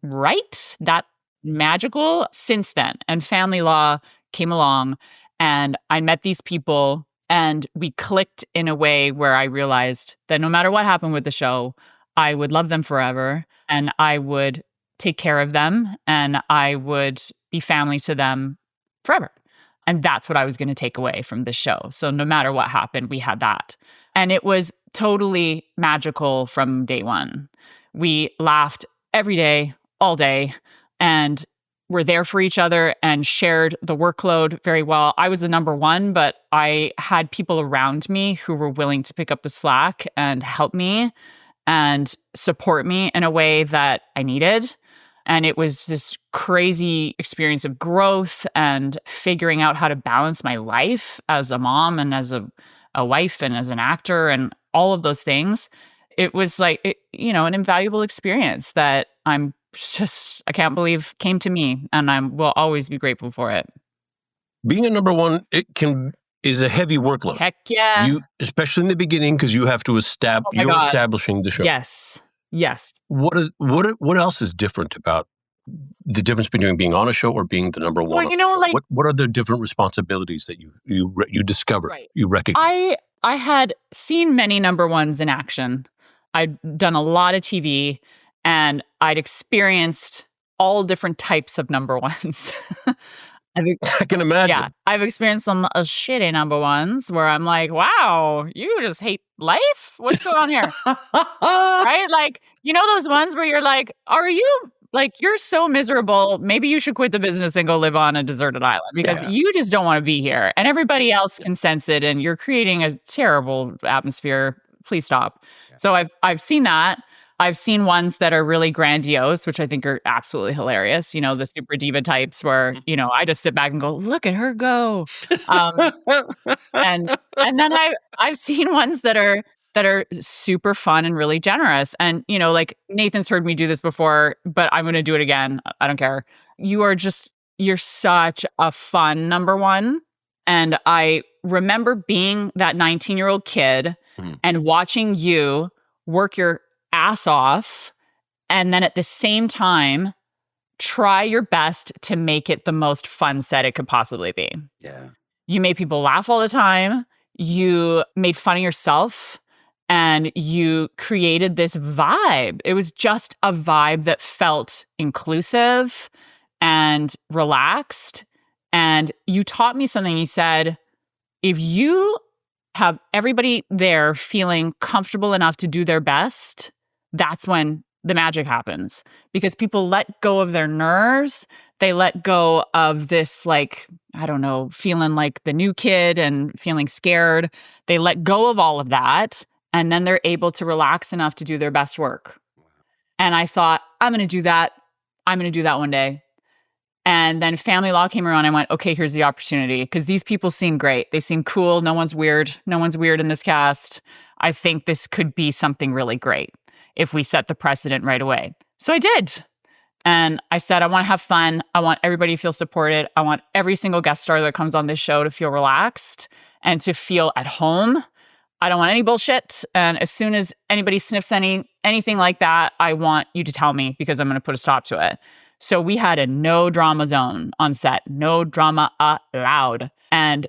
right, that magical since then. And Family Law came along and I met these people and we clicked in a way where I realized that no matter what happened with the show, I would love them forever and I would take care of them and I would be family to them forever. And that's what I was going to take away from the show. So no matter what happened, we had that. And it was totally magical from day one. We laughed every day, all day, and were there for each other and shared the workload very well. I was the number one, but I had people around me who were willing to pick up the slack and help me and support me in a way that I needed. And it was this crazy experience of growth and figuring out how to balance my life as a mom and as a wife and as an actor and all of those things. It was like, an invaluable experience that I can't believe came to me, and I will always be grateful for it. Being a number one, is a heavy workload. Heck yeah. Especially in the beginning, because you have to you're establishing the show. Yes. What else is different about the difference between being on a show or being the number one? Well, what are the different responsibilities that you discovered, you recognize? I had seen many number ones in action. I'd done a lot of TV, and I'd experienced all different types of number ones. I can imagine. Yeah, I've experienced some shitty number ones where I'm like, wow, you just hate life? What's going on here? Right? Like, those ones where you're like, are you, like, you're so miserable, maybe you should quit the business and go live on a deserted island because you just don't want to be here. And everybody else can sense it and you're creating a terrible atmosphere. Please stop. Yeah. So I've seen that. I've seen ones that are really grandiose, which I think are absolutely hilarious. The super diva types where, I just sit back and go, look at her go. And then I've seen ones that are that are super fun and really generous. And, like Nathan's heard me do this before, but I'm going to do it again. I don't care. You're such a fun number one. And I remember being that 19-year-old kid and watching you work your ass off. And then at the same time, try your best to make it the most fun set it could possibly be. Yeah. You made people laugh all the time. You made fun of yourself and you created this vibe. It was just a vibe that felt inclusive and relaxed. And you taught me something. You said, if you have everybody there feeling comfortable enough to do their best, that's when the magic happens, because people let go of their nerves. They let go of this, like, I don't know, feeling like the new kid and feeling scared. They let go of all of that. And then they're able to relax enough to do their best work. And I thought, I'm going to do that. I'm going to do that one day. And then family law came around. I went, okay, here's the opportunity. Because these people seem great. They seem cool. No one's weird. No one's weird in this cast. I think this could be something really great if we set the precedent right away. So I did. And I said, I want to have fun. I want everybody to feel supported. I want every single guest star that comes on this show to feel relaxed and to feel at home. I don't want any bullshit. And as soon as anybody sniffs anything like that, I want you to tell me, because I'm going to put a stop to it. So we had a no drama zone on set, no drama allowed. And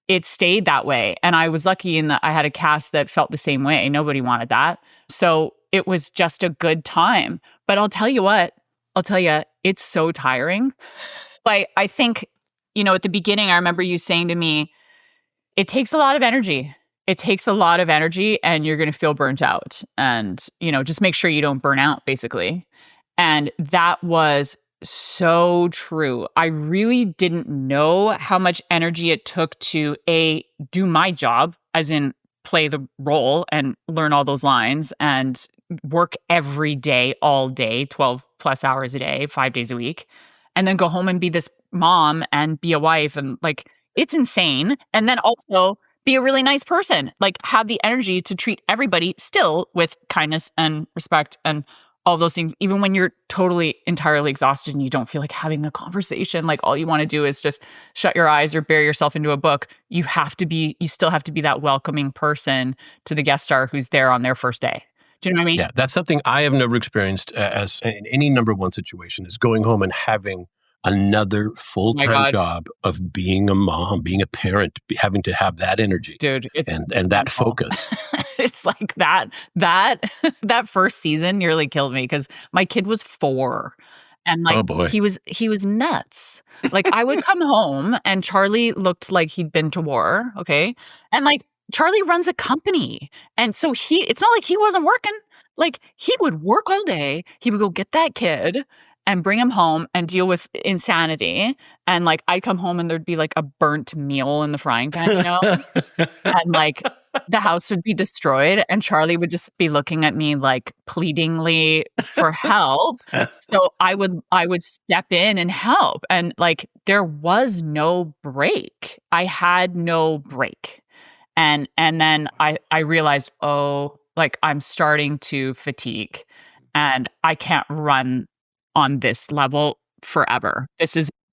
it stayed that way. And I was lucky in that I had a cast that felt the same way. Nobody wanted that. So it was just a good time. But I'll tell you, it's so tiring. I think, at the beginning, I remember you saying to me, it takes a lot of energy. It takes a lot of energy and you're going to feel burnt out. And, just make sure you don't burn out, basically. And that was so true. I really didn't know how much energy it took to do my job, as in play the role and learn all those lines and work every day, all day, 12 plus hours a day, 5 days a week, and then go home and be this mom and be a wife. And it's insane. And then also be a really nice person, have the energy to treat everybody still with kindness and respect and all those things, even when you're totally, entirely exhausted and you don't feel like having a conversation. All you want to do is just shut your eyes or bury yourself into a book. You still have to be that welcoming person to the guest star who's there on their first day. Do you know what I mean? Yeah, that's something I have never experienced as in any number one situation, is going home and having another full-time job of being a mom, being a parent, having to have that energy, dude, and that focus. It's like that first season nearly killed me, because my kid was 4 and oh boy, he was nuts. I would come home and Charlie looked like he'd been to war. Okay. And Charlie runs a company. And so it's not like he wasn't working. He would work all day. He would go get that kid and bring him home and deal with insanity. And I'd come home and there'd be a burnt meal in the frying pan, and the house would be destroyed. And Charlie would just be looking at me pleadingly for help. So I would step in and help. And there was no break. I had no break. And then I realized, I'm starting to fatigue and I can't run on this level forever.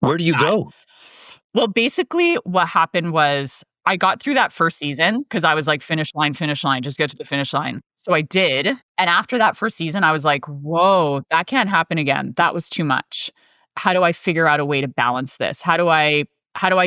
Where do you go? Well, basically what happened was I got through that first season because I was finish line, just get to the finish line. So I did. And after that first season, I was like, whoa, that can't happen again. That was too much. How do I figure out a way to balance this? How do I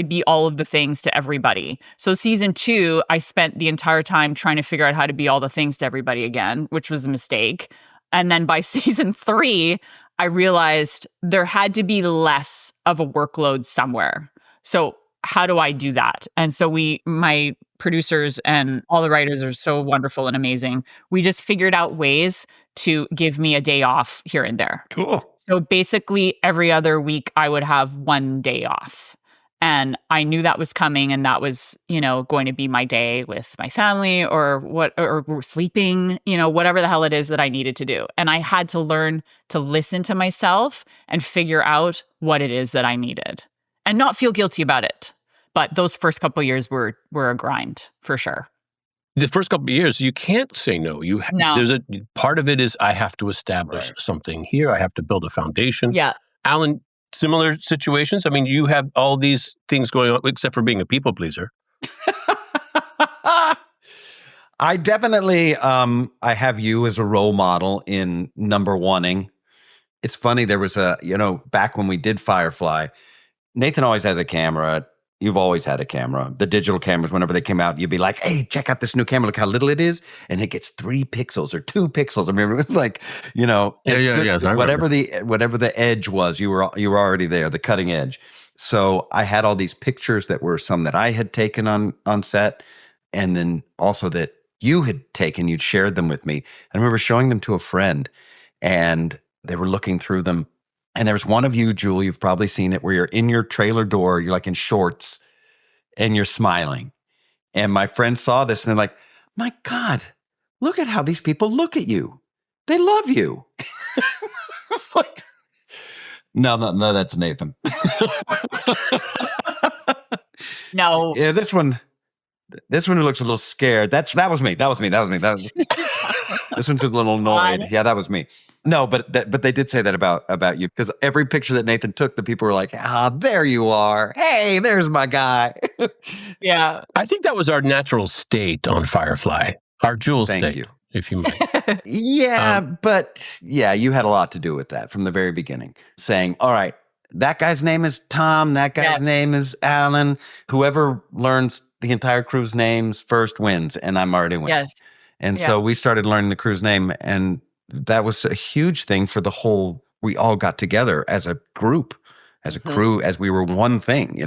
be all of the things to everybody? So season 2, I spent the entire time trying to figure out how to be all the things to everybody again, which was a mistake. And then by season 3, I realized there had to be less of a workload somewhere. So how do I do that? And so my producers and all the writers are so wonderful and amazing. We just figured out ways to give me a day off here and there. Cool. So basically every other week I would have one day off. And I knew that was coming, and that was, going to be my day with my family or sleeping, whatever the hell it is that I needed to do. And I had to learn to listen to myself and figure out what it is that I needed and not feel guilty about it. But those first couple of years were a grind for sure. the first couple of years, you can't say no. No. There's a part of it is I have to establish something here. I have to build a foundation. Yeah. Alan, similar situations. I mean, you have all these things going on, except for being a people pleaser. I definitely, I have you as a role model in number oneing. It's funny, there was back when we did Firefly, Nathan always has a camera. You've always had a camera. The digital cameras, whenever they came out, you'd be like, hey, check out this new camera. Look how little it is. And it gets 3 pixels or 2 pixels. I remember it was like, whatever the edge was, you were already there, the cutting edge. So I had all these pictures that were some that I had taken on set. And then also that you had taken, you'd shared them with me. I remember showing them to a friend and they were looking through them. And there's one of you, Jewel, you've probably seen it, where you're in your trailer door, you're like in shorts, and you're smiling. And my friends saw this, and they're like, my God, look at how these people look at you. They love you. It's like, no, that's Nathan. No. Yeah, this one who looks a little scared. That was me. This one's a little annoyed. Yeah, that was me. No, but they did say that about you, because every picture that Nathan took, the people were like, there you are. Hey, there's my guy. Yeah. I think that was our natural state on Firefly, our Jewel Staite. Thank you. If you might. Yeah, but yeah, you had a lot to do with that from the very beginning. Saying, all right, that guy's name is Tom, that guy's name is Alan. Whoever learns the entire crew's names first wins, and I'm already winning. Yes. And so we started learning the crew's name, and that was a huge thing for the whole, we all got together as a group, as a crew, as we were one thing,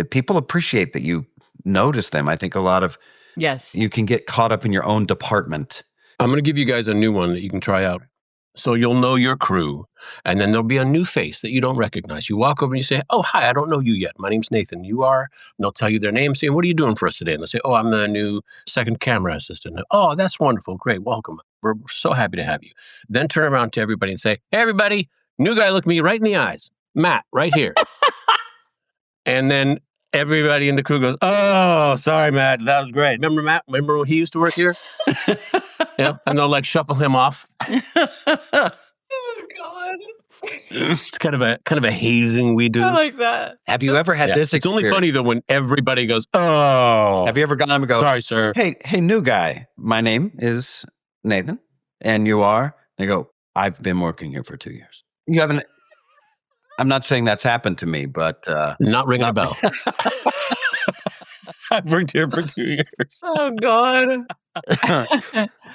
People appreciate that you notice them. I think a lot of, you can get caught up in your own department. I'm going to give you guys a new one that you can try out. So you'll know your crew, and then there'll be a new face that you don't recognize. You walk over and you say, oh, hi, I don't know you yet. My name's Nathan. You are? And they'll tell you their name, say, what are you doing for us today? And they'll say, oh, I'm the new second camera assistant. Oh, that's wonderful. Great. Welcome. We're so happy to have you. Then turn around to everybody and say, hey, everybody, new guy, look me right in the eyes. Matt, right here. And then everybody in the crew goes, oh, sorry, Matt. That was great. Remember Matt? Remember when he used to work here? And they'll like shuffle him off. Oh, God. It's kind of a hazing we do. I like that. Have you ever had this experience? It's only funny though when everybody goes, oh. Have you ever gone and go, sorry, sir. Hey, new guy. My name is Nathan. And you are? They go, I've been working here for 2 years. You haven't. I'm not saying that's happened to me, but not ringing a bell. I've worked here for 2 years. Oh, God.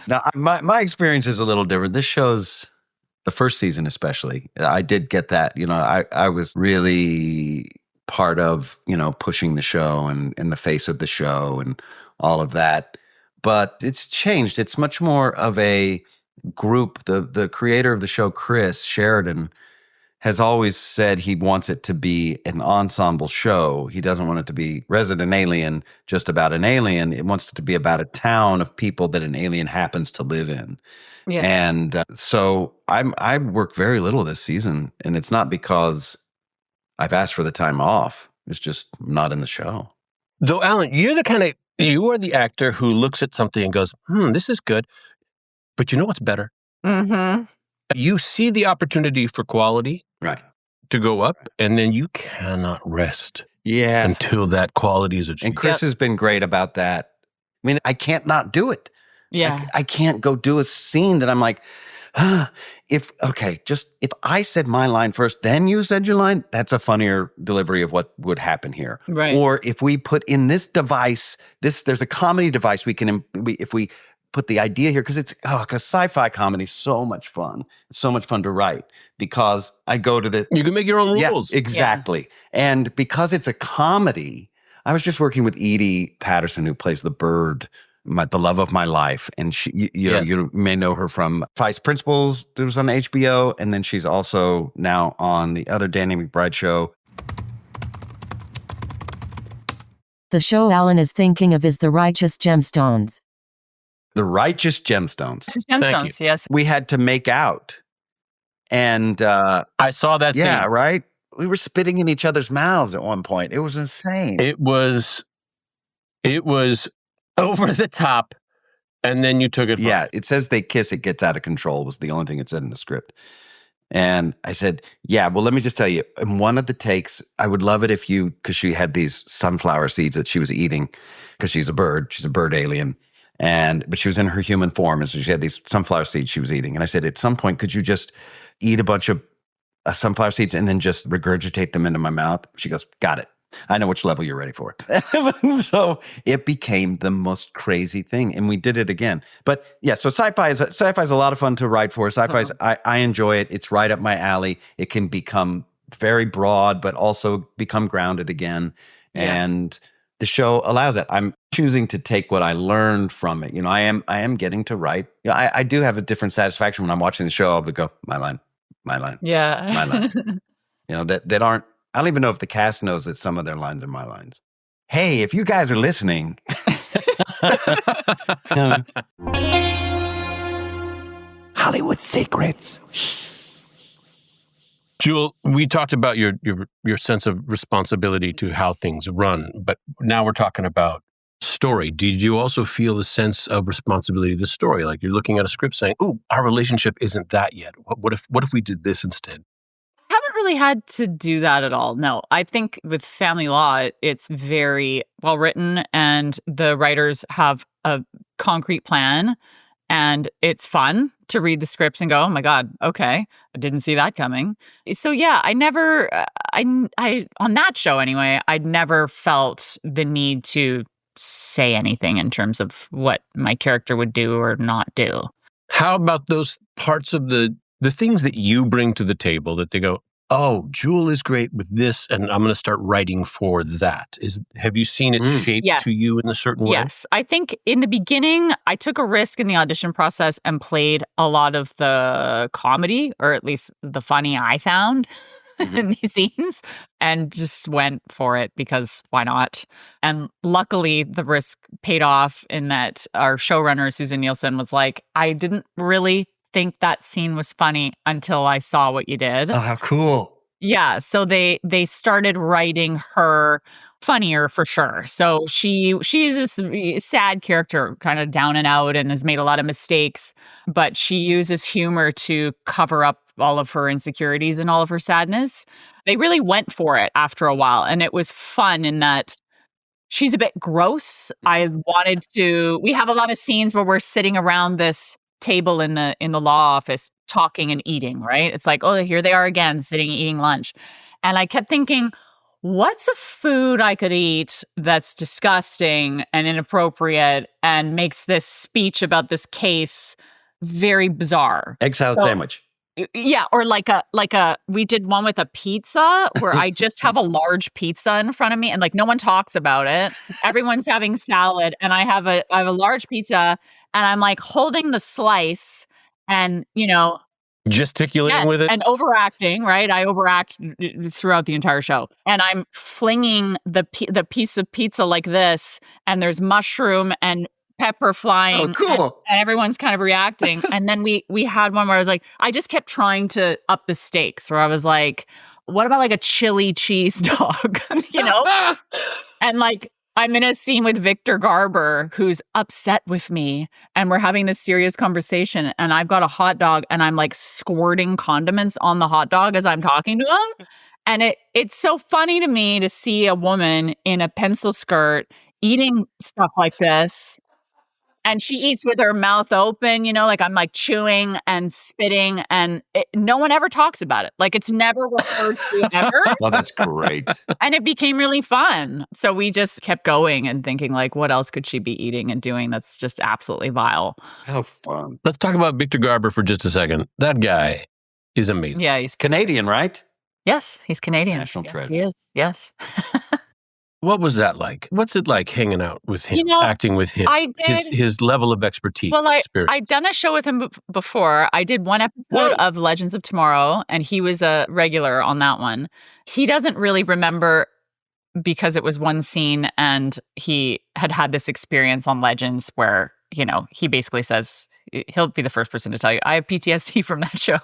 Now, my experience is a little different. This show's, the first season especially, I did get that. I was really part of, pushing the show and the face of the show and all of that. But it's changed. It's much more of a group. The creator of the show, Chris Sheridan, has always said he wants it to be an ensemble show. He doesn't want it to be Resident Alien, just about an alien. It wants it to be about a town of people that an alien happens to live in. Yeah. And so I work very little this season, and it's not because I've asked for the time off. It's just not in the show. Though, Alan, you are the actor who looks at something and goes, this is good. But you know what's better? Mm-hmm. You see the opportunity for quality to go up, and then you cannot rest until that quality is achieved. And Chris has been great about that. I mean, I can't not do it. Yeah. I can't go do a scene that I'm like, if I said my line first, then you said your line, that's a funnier delivery of what would happen here. Right. Or if we put in this device, there's a comedy device if we put the idea here, because because sci-fi comedy is so much fun. It's so much fun to write, because I go to you can make your own rules. Yeah, exactly. Yeah. And because it's a comedy, I was just working with Edie Patterson, who plays the bird, the love of my life. And she, you may know her from Vice Principals, that was on HBO. And then she's also now on the other Danny McBride show. The show Alan is thinking of is The Righteous Gemstones. The Righteous Gemstones. Gemstones, yes. We had to make out. And I saw that scene. Yeah, right? We were spitting in each other's mouths at one point. It was insane. It was over the top, and then you took it. Yeah, it says they kiss, it gets out of control was the only thing it said in the script. And I said, yeah, well, let me just tell you, in one of the takes, I would love it if you, because she had these sunflower seeds that she was eating, because she's a bird alien. But she was in her human form, and so she had these sunflower seeds she was eating. And I said, at some point, could you just eat a bunch of sunflower seeds and then just regurgitate them into my mouth? She goes, got it. I know which level you're ready for. So it became the most crazy thing, and we did it again. But yeah, so sci-fi is a lot of fun to write for. Sci-fi I enjoy it. It's right up my alley. It can become very broad, but also become grounded again. Yeah. And the show allows it. I'm choosing to take what I learned from it. I am getting to write. I do have a different satisfaction when I'm watching the show. I'll go, my line. Yeah. My line. That aren't. I don't even know if the cast knows that some of their lines are my lines. Hey, if you guys are listening. Hollywood secrets. Jewel, we talked about your sense of responsibility to how things run, but now we're talking about story. Did you also feel a sense of responsibility to story? Like you're looking at a script saying, "Ooh, our relationship isn't that yet. What if we did this instead?" Haven't really had to do that at all. No, I think with Family Law, it's very well written, and the writers have a concrete plan, and it's fun to read the scripts and go, "Oh my God, okay, I didn't see that coming." So yeah, I never, I on that show anyway, I'd never felt the need to say anything in terms of what my character would do or not do. How about those parts of the things that you bring to the table that they go, "Oh, Jewel is great with this, and I'm going to start writing for that." Have you seen it shaped to you in a certain way? Yes. I think in the beginning, I took a risk in the audition process and played a lot of the comedy, or at least the funny I found in these scenes, and just went for it because why not? And luckily, the risk paid off in that our showrunner, Susan Nielsen, was like, I didn't really think that scene was funny until I saw what you did. Oh, how cool. Yeah, so they started writing her funnier for sure. So she's this sad character, kind of down and out, and has made a lot of mistakes, but she uses humor to cover up all of her insecurities and all of her sadness. They really went for it after a while, and it was fun in that she's a bit gross. We have a lot of scenes where we're sitting around this table in the law office talking and eating, right? It's like, oh, here they are again, sitting eating lunch. And I kept thinking, what's a food I could eat that's disgusting and inappropriate and makes this speech about this case very bizarre? Egg salad sandwich. Yeah, or we did one with a pizza where I just have a large pizza in front of me and like no one talks about it. Everyone's having salad and I have a large pizza and I'm like holding the slice and, gesticulating with it and overacting, right? I overact throughout the entire show. And I'm flinging the piece of pizza like this and there's mushroom and pepper flying. Oh, cool. And everyone's kind of reacting. And then we had one where I was like, I just kept trying to up the stakes where I was like, what about like a chili cheese dog? And like, I'm in a scene with Victor Garber who's upset with me and we're having this serious conversation and I've got a hot dog and I'm like squirting condiments on the hot dog as I'm talking to him. And it's so funny to me to see a woman in a pencil skirt eating stuff like this. And she eats with her mouth open, like I'm like chewing and spitting and no one ever talks about it. Like it's never referred to ever. Well, that's great. And it became really fun. So we just kept going and thinking like, what else could she be eating and doing that's just absolutely vile? How fun. Let's talk about Victor Garber for just a second. That guy is amazing. Yeah, he's Canadian, right? Yes, he's Canadian. National treasure. He is, yes. What was that like? What's it like hanging out with him, acting with him? I did. His level of expertise. Well, I'd done a show with him before. I did one episode of Legends of Tomorrow, and he was a regular on that one. He doesn't really remember because it was one scene, and he had this experience on Legends where, he basically says, he'll be the first person to tell you, I have PTSD from that show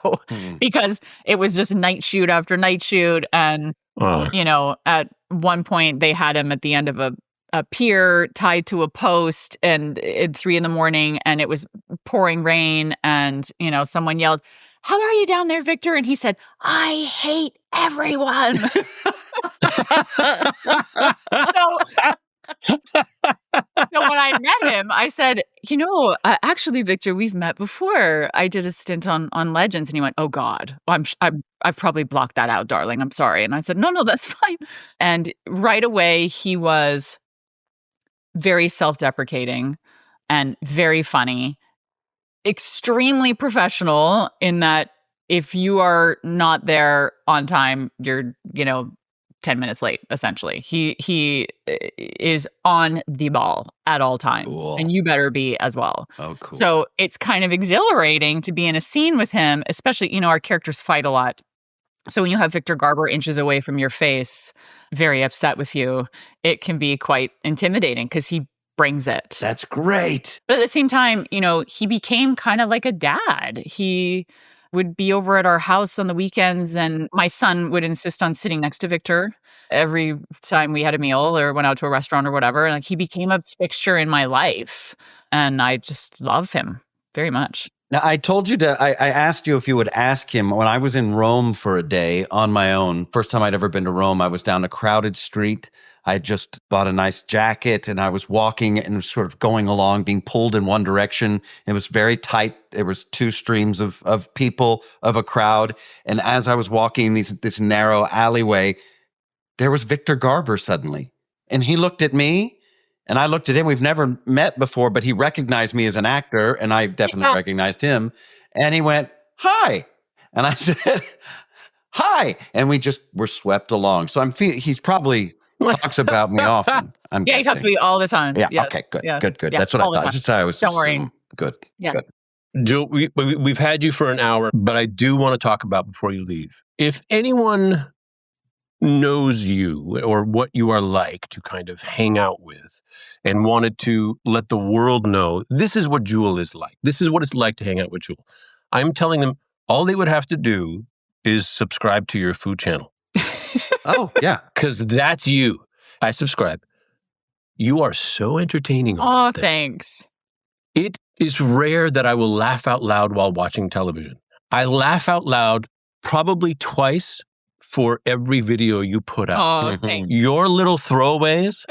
because it was just night shoot after night shoot. And, at one point they had him at the end of a pier tied to a post and at 3 a.m, and it was pouring rain, and someone yelled, "How are you down there, Victor?" And he said, "I hate everyone." So when I met him, I said, actually, Victor, we've met before. I did a stint on Legends. And he went, "Oh, God, I've probably blocked that out, darling. I'm sorry." And I said, no, that's fine. And right away, he was very self-deprecating and very funny, extremely professional in that if you are not there on time, you're, 10 minutes late, essentially. He is on the ball at all times. Cool. And you better be as well. Oh, cool. So it's kind of exhilarating to be in a scene with him, especially, our characters fight a lot. So when you have Victor Garber inches away from your face, very upset with you, it can be quite intimidating because he brings it. That's great. But at the same time, he became kind of like a dad. He would be over at our house on the weekends, and my son would insist on sitting next to Victor every time we had a meal or went out to a restaurant or whatever. And he became a fixture in my life, and I just love him very much. Now, I told you I asked you if you would ask him when I was in Rome for a day on my own. First time I'd ever been to Rome, I was down a crowded street. I had just bought a nice jacket and I was walking and sort of going along, being pulled in one direction. It was very tight. There was two streams of people, of a crowd. And as I was walking this narrow alleyway, there was Victor Garber suddenly. And he looked at me and I looked at him. We've never met before, but he recognized me as an actor and I definitely recognized him. And he went, "Hi." And I said, "Hi." And we just were swept along. So he's probably talks about me often. He talks to me all the time. Yeah. Okay. Good. Yeah. Good. Yeah, That's what I thought. Just I was. Don't worry. Good. Yeah. Good. Jill, we've had you for an hour, but I do want to talk about before you leave. If anyone knows you or what you are like to kind of hang out with and wanted to let the world know, this is what Jewel is like. This is what it's like to hang out with Jewel. I'm telling them all they would have to do is subscribe to your food channel. Oh, yeah. Because that's you. I subscribe. You are so entertaining. Oh, thanks. It is rare that I will laugh out loud while watching television. I laugh out loud probably twice for every video you put out. Oh, thanks. Your little throwaways,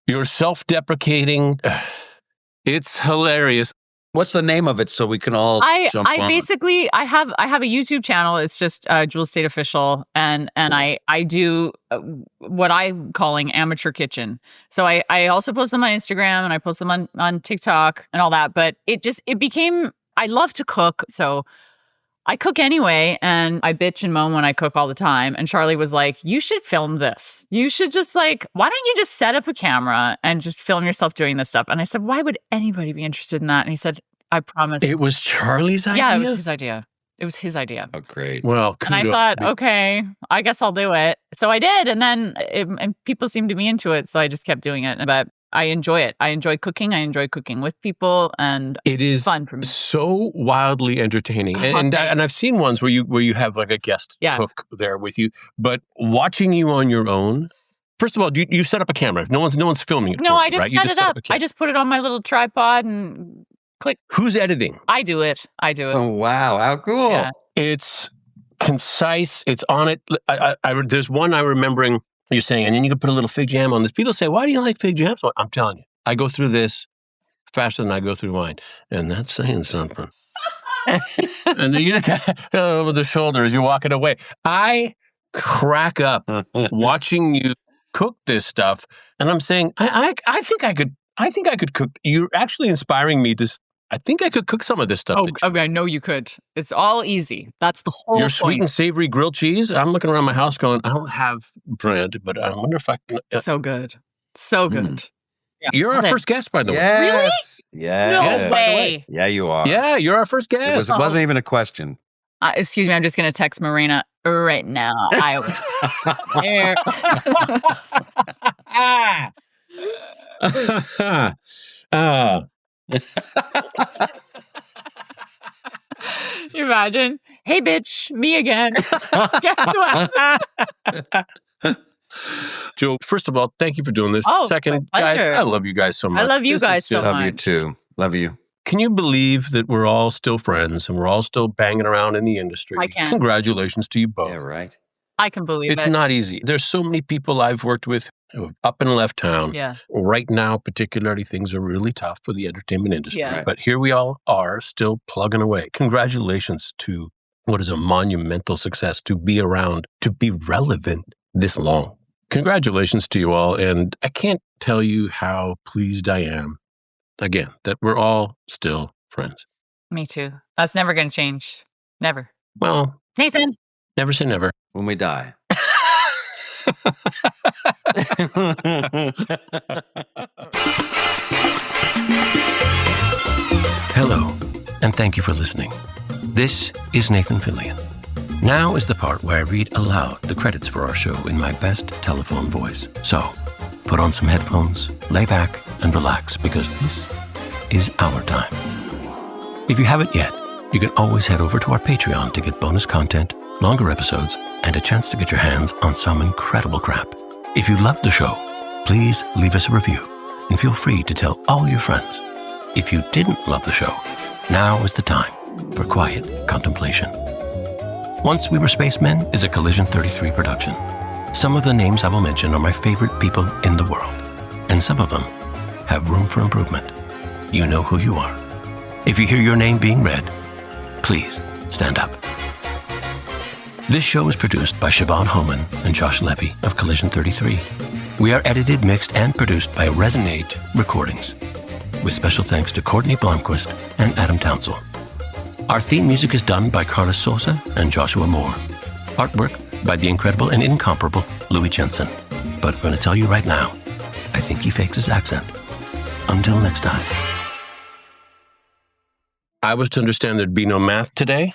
your self-deprecating, it's hilarious. What's the name of it so we can all jump on? I have a YouTube channel. It's just Jewel Staite Official, and I do what I'm calling amateur kitchen. So I also post them on Instagram and I post them on TikTok and all that. But it became, I love to cook, so I cook anyway, and I bitch and moan when I cook all the time. And Charlie was like, "You should film this. You should just why don't you just set up a camera and just film yourself doing this stuff?" And I said, "Why would anybody be interested in that?" And he said, "I promise." It was Charlie's idea? Yeah, it was his idea. It was his idea. Oh, great. Well, and I thought, okay, I guess I'll do it. So I did. And then and people seemed to be into it. So I just kept doing it. But I enjoy it. I enjoy cooking. I enjoy cooking with people. And it is fun for me. So wildly entertaining. And I've seen ones where you have like a guest cook there with you. But watching you on your own, first of all, you set up a camera. No one's filming it. No, I just right? set it up. I just put it on my little tripod and click. Who's editing? I do it. Oh, wow. How cool. Yeah. It's concise. It's on it. There's one I'm remembering you saying, and then you can put a little fig jam on this. People say, "Why do you like fig jam?" So I'm telling you, I go through this faster than I go through wine. And that's saying something. And then you look over the shoulder as you're walking away. I crack up watching you cook this stuff. And I'm saying, I think I could cook. You're actually inspiring me to, I think I could cook some of this stuff. Oh, I know you could. It's all easy. That's the whole Your point. sweet and savory grilled cheese. I'm looking around my house going, I don't have bread, but I wonder if I can. So good. So good. Yeah. You're our first guest, by the way. Really? Yeah. No Yes, way. Yeah, you are. Yeah, you're our first guest. It wasn't even a question. Excuse me, I'm just going to text Marina right now. There. You imagine? "Hey, bitch, me again." Guess what? Jewel, first of all, thank you for doing this. Oh, Second, my guys, pleasure. I love you guys so much. I love you This guys is so just- Love you much. too. Love you. Can you believe that we're all still friends and we're all still banging around in the industry? I can. Congratulations to you both. Yeah, right. I can believe It's it. not easy. There's so many people I've worked with who have up and left town. Yeah. Right now, particularly, things are really tough for the entertainment industry. Yeah. Right. But here we all are still plugging away. Congratulations to what is a monumental success to be around, to be relevant this long. Congratulations to you all. And I can't tell you how pleased I am, again, that we're all still friends. Me too. That's never going to change. Never. Well, Nathan. never say never. When we die. Hello, and thank you for listening. This is Nathan Fillion. Now is the part where I read aloud the credits for our show in my best telephone voice. So, put on some headphones, lay back, and relax, because this is our time. If you haven't yet, you can always head over to our Patreon to get bonus content, longer episodes, and a chance to get your hands on some incredible crap. If you loved the show, please leave us a review and feel free to tell all your friends. If you didn't love the show, now is the time for quiet contemplation. Once We Were Spacemen is a Collision 33 production. Some of the names I will mention are my favorite people in the world, and some of them have room for improvement. You know who you are. If you hear your name being read, please stand up. This show is produced by Siobhan Homan and Josh Levy of Collision 33. We are edited, mixed, and produced by Resonate Recordings, with special thanks to Courtney Blomquist and Adam Townsell. Our theme music is done by Carlos Sosa and Joshua Moore. Artwork by the incredible and incomparable Louis Jensen. But I'm going to tell you right now, I think he fakes his accent. Until next time. I was to understand there'd be no math today?